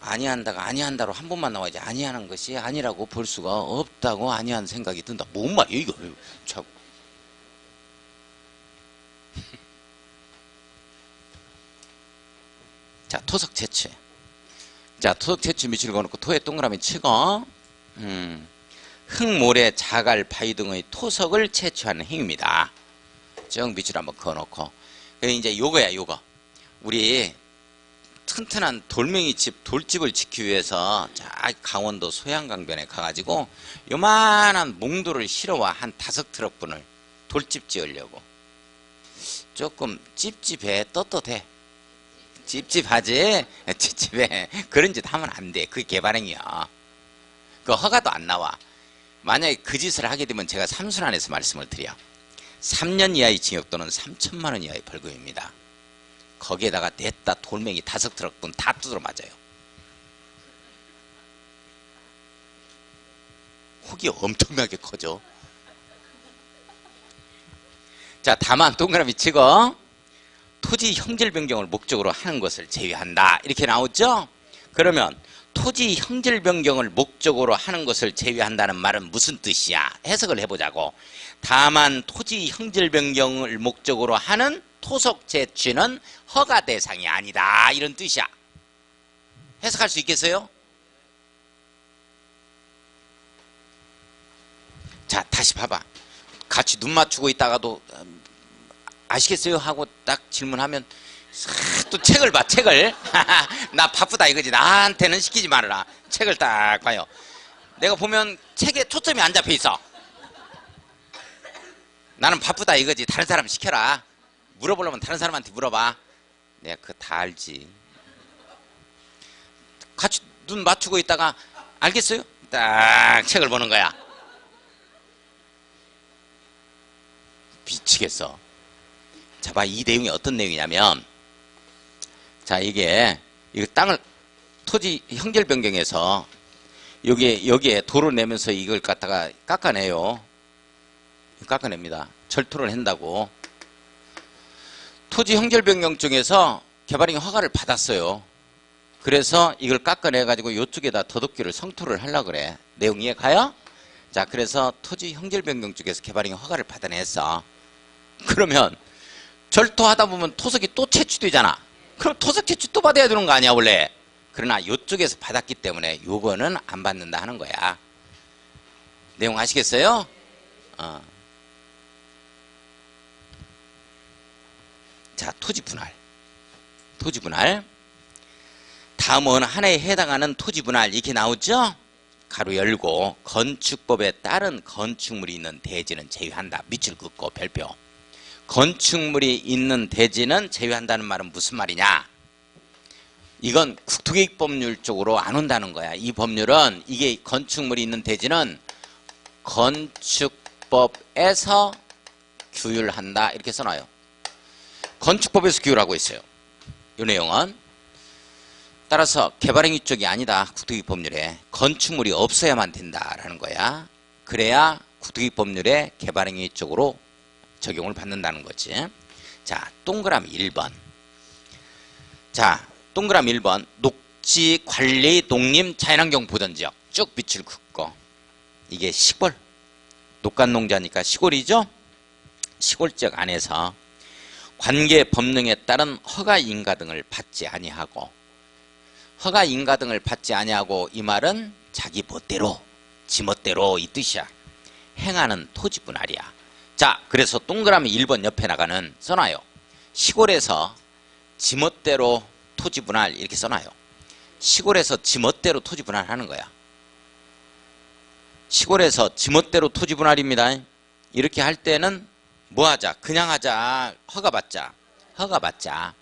아니한다로 한 번만 나와야지. 아니하는 것이 아니라고 볼 수가 없다고 아니하는 생각이 든다. 뭔 말이야 이거. 참. 자 토석 채취. 자 토석 채취 밑줄 그어놓고 토에 동그라미 치고 흙, 모래, 자갈, 바위 등의 토석을 채취하는 행위입니다. 쭉 밑줄 한번 그어놓고 이제 요거야. 우리 튼튼한 돌집을 짓기 위해서 강원도 소양강변에 가가지고 요만한 몽돌을 실어와 한 5트럭분을 돌집 지으려고. 조금 찝찝해. 떳떳해. 찝찝하지? 찝찝해. 그런 짓 하면 안 돼. 그게 개발행위야. 그 허가도 안 나와. 만약에 그 짓을 하게 되면 제가 삼순환에서 말씀을 드려. 3년 이하의 징역 또는 3천만 원 이하의 벌금입니다. 거기에다가 냈다 돌멩이 5트럭분 다 두드러 맞아요. 혹이 엄청나게 커져. 자 다만 동그라미 치고 토지 형질 변경을 목적으로 하는 것을 제외한다. 이렇게 나오죠? 그러면 토지 형질 변경을 목적으로 하는 것을 제외한다는 말은 무슨 뜻이야? 해석을 해보자고. 다만 토지 형질 변경을 목적으로 하는 토속 채취는 허가 대상이 아니다. 이런 뜻이야. 해석할 수 있겠어요? 자 다시 봐봐. 같이 눈 맞추고 있다가도 아시겠어요? 하고 딱 질문하면 또 책을 봐. 책을. 나 바쁘다 이거지. 나한테는 시키지 말아라. 책을 딱 봐요. 내가 보면 책에 초점이 안 잡혀 있어. 나는 바쁘다 이거지. 다른 사람 시켜라. 물어보려면 다른 사람한테 물어봐. 내가 그거 다 알지. 같이 눈 맞추고 있다가 알겠어요? 딱 책을 보는 거야. 미치겠어. 자, 봐. 이 내용이 어떤 내용이냐면, 자, 이거 땅을, 토지 형질 변경해서, 여기에 도로 내면서 이걸 갖다가 깎아내요. 깎아냅니다. 절토를 한다고. 토지 형질 변경 중에서 개발행위 허가를 받았어요. 그래서 이걸 깎아내가지고 이쪽에다 더덕기를 성토를 하려고 그래. 내용 이해 가요? 자, 그래서 토지 형질 변경 쪽에서 개발행위 허가를 받아냈어. 그러면 절토하다 보면 토석이 또 채취되잖아. 그럼 토석 채취 또 받아야 되는 거 아니야 원래. 그러나 이쪽에서 받았기 때문에 요거는 안 받는다 하는 거야. 내용 아시겠어요? 자, 토지 분할. 토지 분할. 다음은 하나에 해당하는 토지 분할 이렇게 나오죠? 가로 열고 건축법에 따른 건축물이 있는 대지는 제외한다. 밑줄 긋고 별표. 건축물이 있는 대지는 제외한다는 말은 무슨 말이냐? 이건 국토계획법률 쪽으로 안 온다는 거야. 이 법률은 이게 건축물이 있는 대지는 건축법에서 규율한다 이렇게 써놔요. 건축법에서 규율하고 있어요. 이 내용은. 따라서 개발행위 쪽이 아니다. 국토계획법률에 건축물이 없어야만 된다라는 거야. 그래야 국토계획법률에 개발행위 쪽으로 적용을 받는다는 거지. 자, 동그라미 1번. 자, 동그라미 1번. 녹지 관리 농림 자연환경 보전지역. 쭉 밑줄 긋고. 이게 시골. 녹간농자니까 시골이죠? 시골지역 안에서 관계 법령에 따른 허가 인가 등을 받지 아니하고, 허가 인가 등을 받지 아니하고 이 말은 자기 멋대로, 지 멋대로 이 뜻이야. 행하는 토지 분할이야. 자, 그래서 동그라미 1번 옆에 나가는 써놔요. 시골에서 지 멋대로 토지 분할 이렇게 써놔요. 시골에서 지 멋대로 토지 분할하는 거야. 시골에서 지 멋대로 토지 분할입니다. 이렇게 할 때는 뭐 하자? 그냥 하자. 허가 받자. 허가 받자.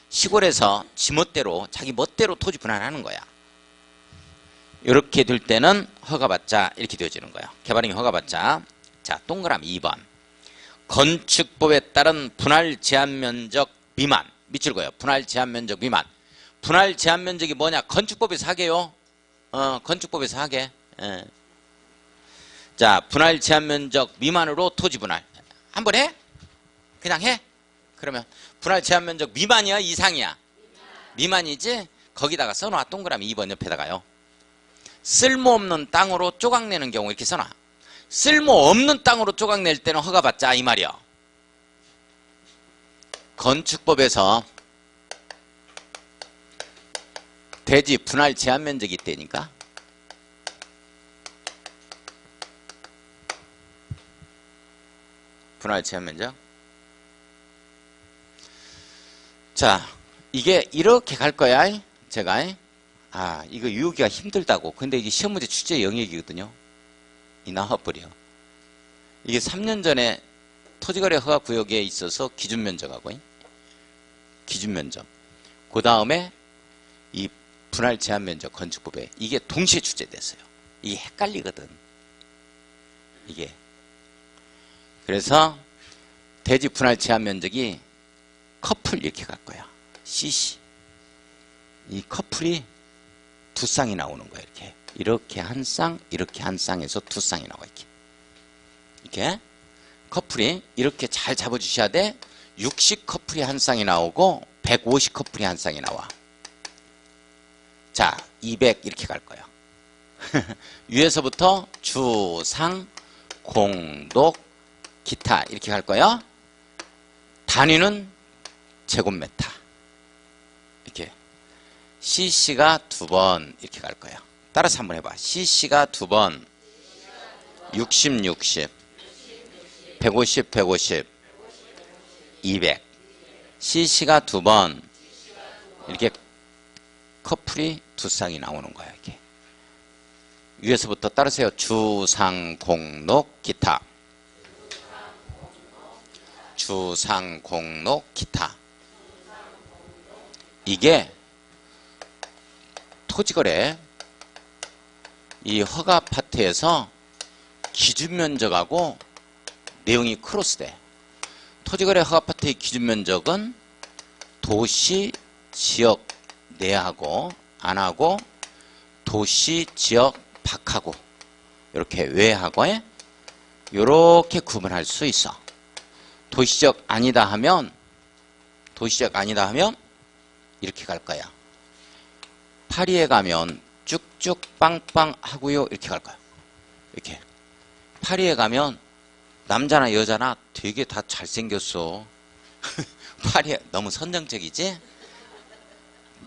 시골에서 지 멋대로 자기 멋대로 토지 분할하는 거야. 이렇게 될 때는 허가 받자 이렇게 되어지는 거야. 개발행위 허가 받자. 자, 동그라미 2번. 건축법에 따른 분할 제한 면적 미만. 밑줄 그어요. 분할 제한 면적 미만. 분할 제한 면적이 뭐냐? 건축법에서 하게요. 건축법에서 하게. 예. 자, 분할 제한 면적 미만으로 토지 분할. 한번 해? 그냥 해? 그러면 분할 제한 면적 미만이야? 이상이야? 미만이지? 거기다가 써놔. 동그라미 2번 옆에다가요. 쓸모없는 땅으로 조각내는 경우 이렇게 써놔. 쓸모없는 땅으로 조각낼 때는 허가받자 이 말이야. 건축법에서 대지 분할 제한 면적이 있다니까. 분할 제한 면적. 자, 이게 이렇게 갈 거야. 제가 이거 외우기가 힘들다고. 근데 이게 시험 문제 출제 영역이거든요. 이 나와버려. 이게 3년 전에 토지거래 허가 구역에 있어서 기준 면적하고 기준 면적. 그 다음에 이 분할 제한 면적 건축법에 이게 동시에 출제됐어요. 이게 헷갈리거든. 이게. 그래서 대지 분할 제한 면적이 커플 이렇게 갈 거야. CC. 이 커플이 두 쌍이 나오는 거야. 이렇게. 이렇게 한 쌍, 이렇게 한 쌍에서 두 쌍이 나와. 이렇게. 커플이 이렇게 잘 잡아주셔야 돼. 60 커플이 한 쌍이 나오고 150 커플이 한 쌍이 나와. 자, 200 이렇게 갈 거야. 위에서부터 주, 상, 공독, 기타 이렇게 갈 거야. 단위는 제곱미터. 이렇게. CC가 2번 이렇게 갈 거야. 따라서 한번 해봐. CC가 2번 60, 60 150, 150 200 CC가 2번 이렇게 커플이 두 쌍이 나오는 거야. 이렇게. 위에서부터 따르세요. 주상, 공록, 기타. 주상, 공록, 기타. 이게 토지거래 이 허가 파트에서 기준 면적하고 내용이 크로스돼. 토지거래 허가 파트의 기준 면적은 도시, 지역 내하고 안하고 도시, 지역 밖하고 이렇게 외하고 이렇게 구분할 수 있어. 도시적 아니다 하면 이렇게 갈 거야. 파리에 가면 쭉쭉 빵빵 하고요 이렇게 갈 거야. 이렇게. 파리에 가면 남자나 여자나 되게 다 잘생겼어. 파리에 너무 선정적이지?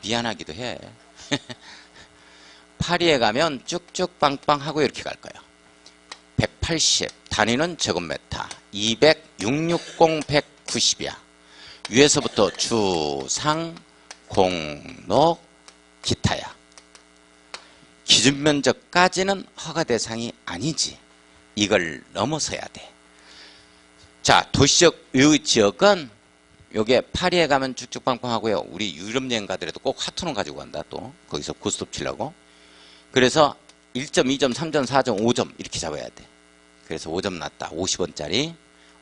미안하기도 해. 파리에 가면 쭉쭉 빵빵하고 이렇게 갈 거예요. 180 단위는 제곱미터, 200, 660, 190이야. 위에서부터 주상, 공록, 기타야. 기준 면적까지는 허가 대상이 아니지. 이걸 넘어서야 돼. 자, 도시적 유의 지역은 요게 파리에 가면 쭉쭉 빵빵하고요. 우리 유럽 여행 가더라도 꼭 하트는 가지고 간다. 또 거기서 고스톱 치려고. 그래서 1점, 2점, 3점, 4점, 5점 이렇게 잡아야 돼. 그래서 5점 났다. 50원짜리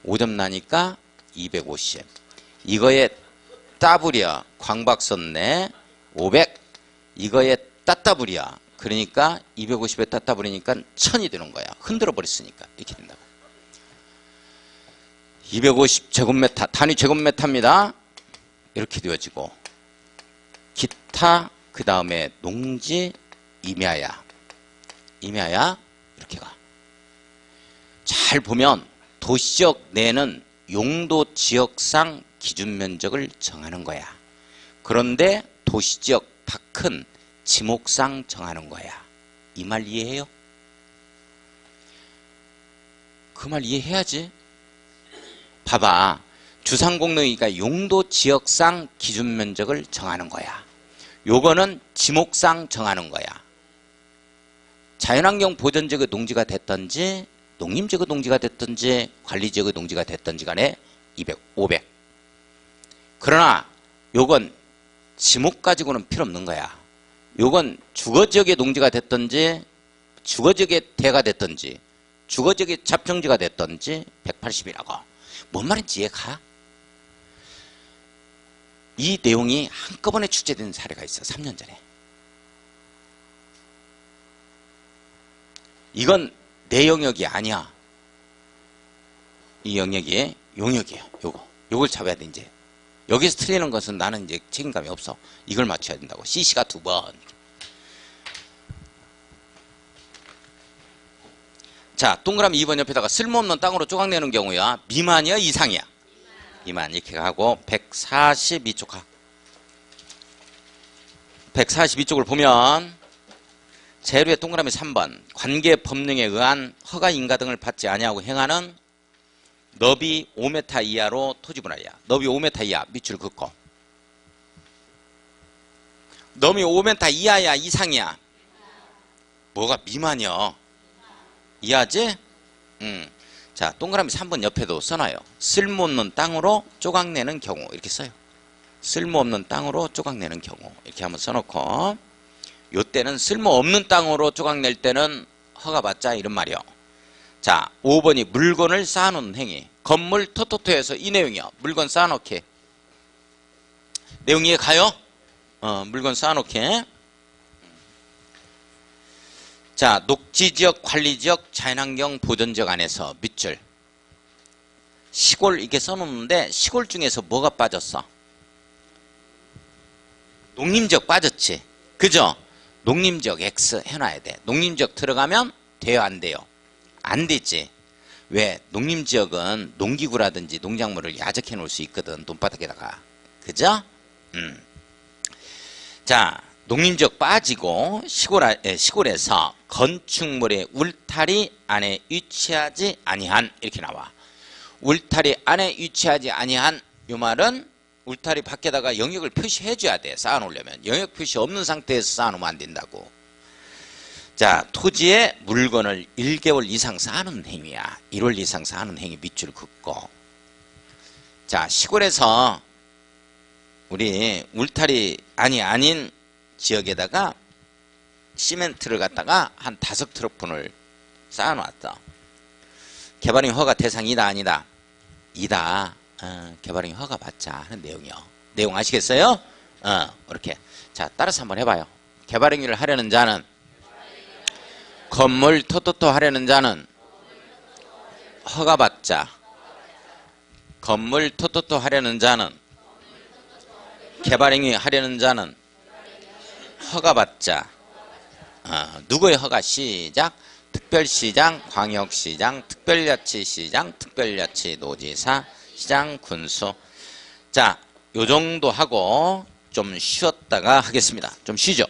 5점 나니까 250. 이거에 따블이야. 광박선 내 500. 이거에 따따블이야. 그러니까 250에 따따블이니까 1000이 되는 거야. 흔들어 버렸으니까 이렇게 된다고. 250 제곱미터, 단위 제곱미터입니다. 이렇게 되어지고, 기타, 그 다음에 농지, 임야야. 임야야, 이렇게 가. 잘 보면 도시적 내는 용도 지역상 기준 면적을 정하는 거야. 그런데 도시지역 밖은 지목상 정하는 거야. 이 말 이해해요? 그 말 이해해야지. 봐봐. 주상공로위가 용도 지역상 기준 면적을 정하는 거야. 요거는 지목상 정하는 거야. 자연환경 보전지역의 농지가 됐든지 농림지역의 농지가 됐든지 관리지역의 농지가 됐든지 간에 200, 500. 그러나 요건 지목 가지고는 필요 없는 거야. 요건 주거지역의 농지가 됐든지 주거지역의 대가 됐든지 주거지역의 자평지가 됐든지 180이라고. 뭔 말인지 이해가? 이 내용이 한꺼번에 출제된 사례가 있어. 3년 전에. 이건 내 영역이 아니야. 이 영역이 용역이야. 요걸 잡아야 돼. 이제 여기서 틀리는 것은 나는 이제 책임감이 없어. 이걸 맞춰야 된다고. CC가 2번. 자, 동그라미 2번 옆에다가 쓸모없는 땅으로 조각내는 경우야. 미만이야, 이상이야? 미만. 이렇게 가고 142쪽 가. 142쪽을 보면 제일 위에 동그라미 3번. 관계 법령에 의한 허가 인가 등을 받지 아니하고 행하는 너비 5m 이하로 토지 분할이야. 너비 5m 이하 밑줄 긋고. 너비 5m 이하야, 이상이야? 뭐가 미만이야? 이해하지? 자, 동그라미 3번 옆에도 써놔요. 쓸모없는 땅으로 조각내는 경우 이렇게 써요. 쓸모없는 땅으로 조각내는 경우 이렇게 한번 써놓고, 요때는 쓸모없는 땅으로 조각낼 때는 허가받자 이런 말이요. 자, 5번이 물건을 쌓아놓는 행위. 건물 토토토에서 이 내용이요. 물건 쌓아놓기. 내용 이해 가요? 물건 쌓아놓기. 자, 녹지지역, 관리지역, 자연환경 보전지역 안에서 밑줄. 시골 이렇게 써놓는데 시골 중에서 뭐가 빠졌어? 농림지역 빠졌지. 그죠? 농림지역 X 해놔야 돼. 농림지역 들어가면 돼요, 안 돼요? 안 되지. 왜? 농림지역은 농기구라든지 농작물을 야적해 놓을 수 있거든. 논바닥에다가. 그죠? 자, 농림지역 빠지고 시골에서 건축물의 울타리 안에 위치하지 아니한 이렇게 나와. 울타리 안에 위치하지 아니한 요 말은 울타리 밖에다가 영역을 표시해 줘야 돼. 쌓아놓으려면. 영역 표시 없는 상태에서 쌓아놓으면 안 된다고. 자, 토지에 물건을 1개월 이상 쌓아놓는 행위야. 1월 이상 쌓아놓는 행위 밑줄 긋고. 자, 시골에서 우리 울타리 아닌 지역에다가 시멘트를 갖다가 한 5트럭분을 쌓아놨다. 개발행위 허가 대상이다 아니다? 이다. 개발행위 허가 받자 하는 내용이요. 내용 아시겠어요? 이렇게. 자, 따라서 한번 해봐요. 개발행위를 하려는 자는, 건물 토토토 하려는 자는 허가 받자. 건물 토토토 하려는 자는, 개발행위 하려는 자는 허가받자. 누구의 허가? 시작. 특별시장, 광역시장, 특별자치시장, 특별자치노지사, 시장, 군수. 자, 요 정도 하고 좀 쉬었다가 하겠습니다. 좀 쉬죠.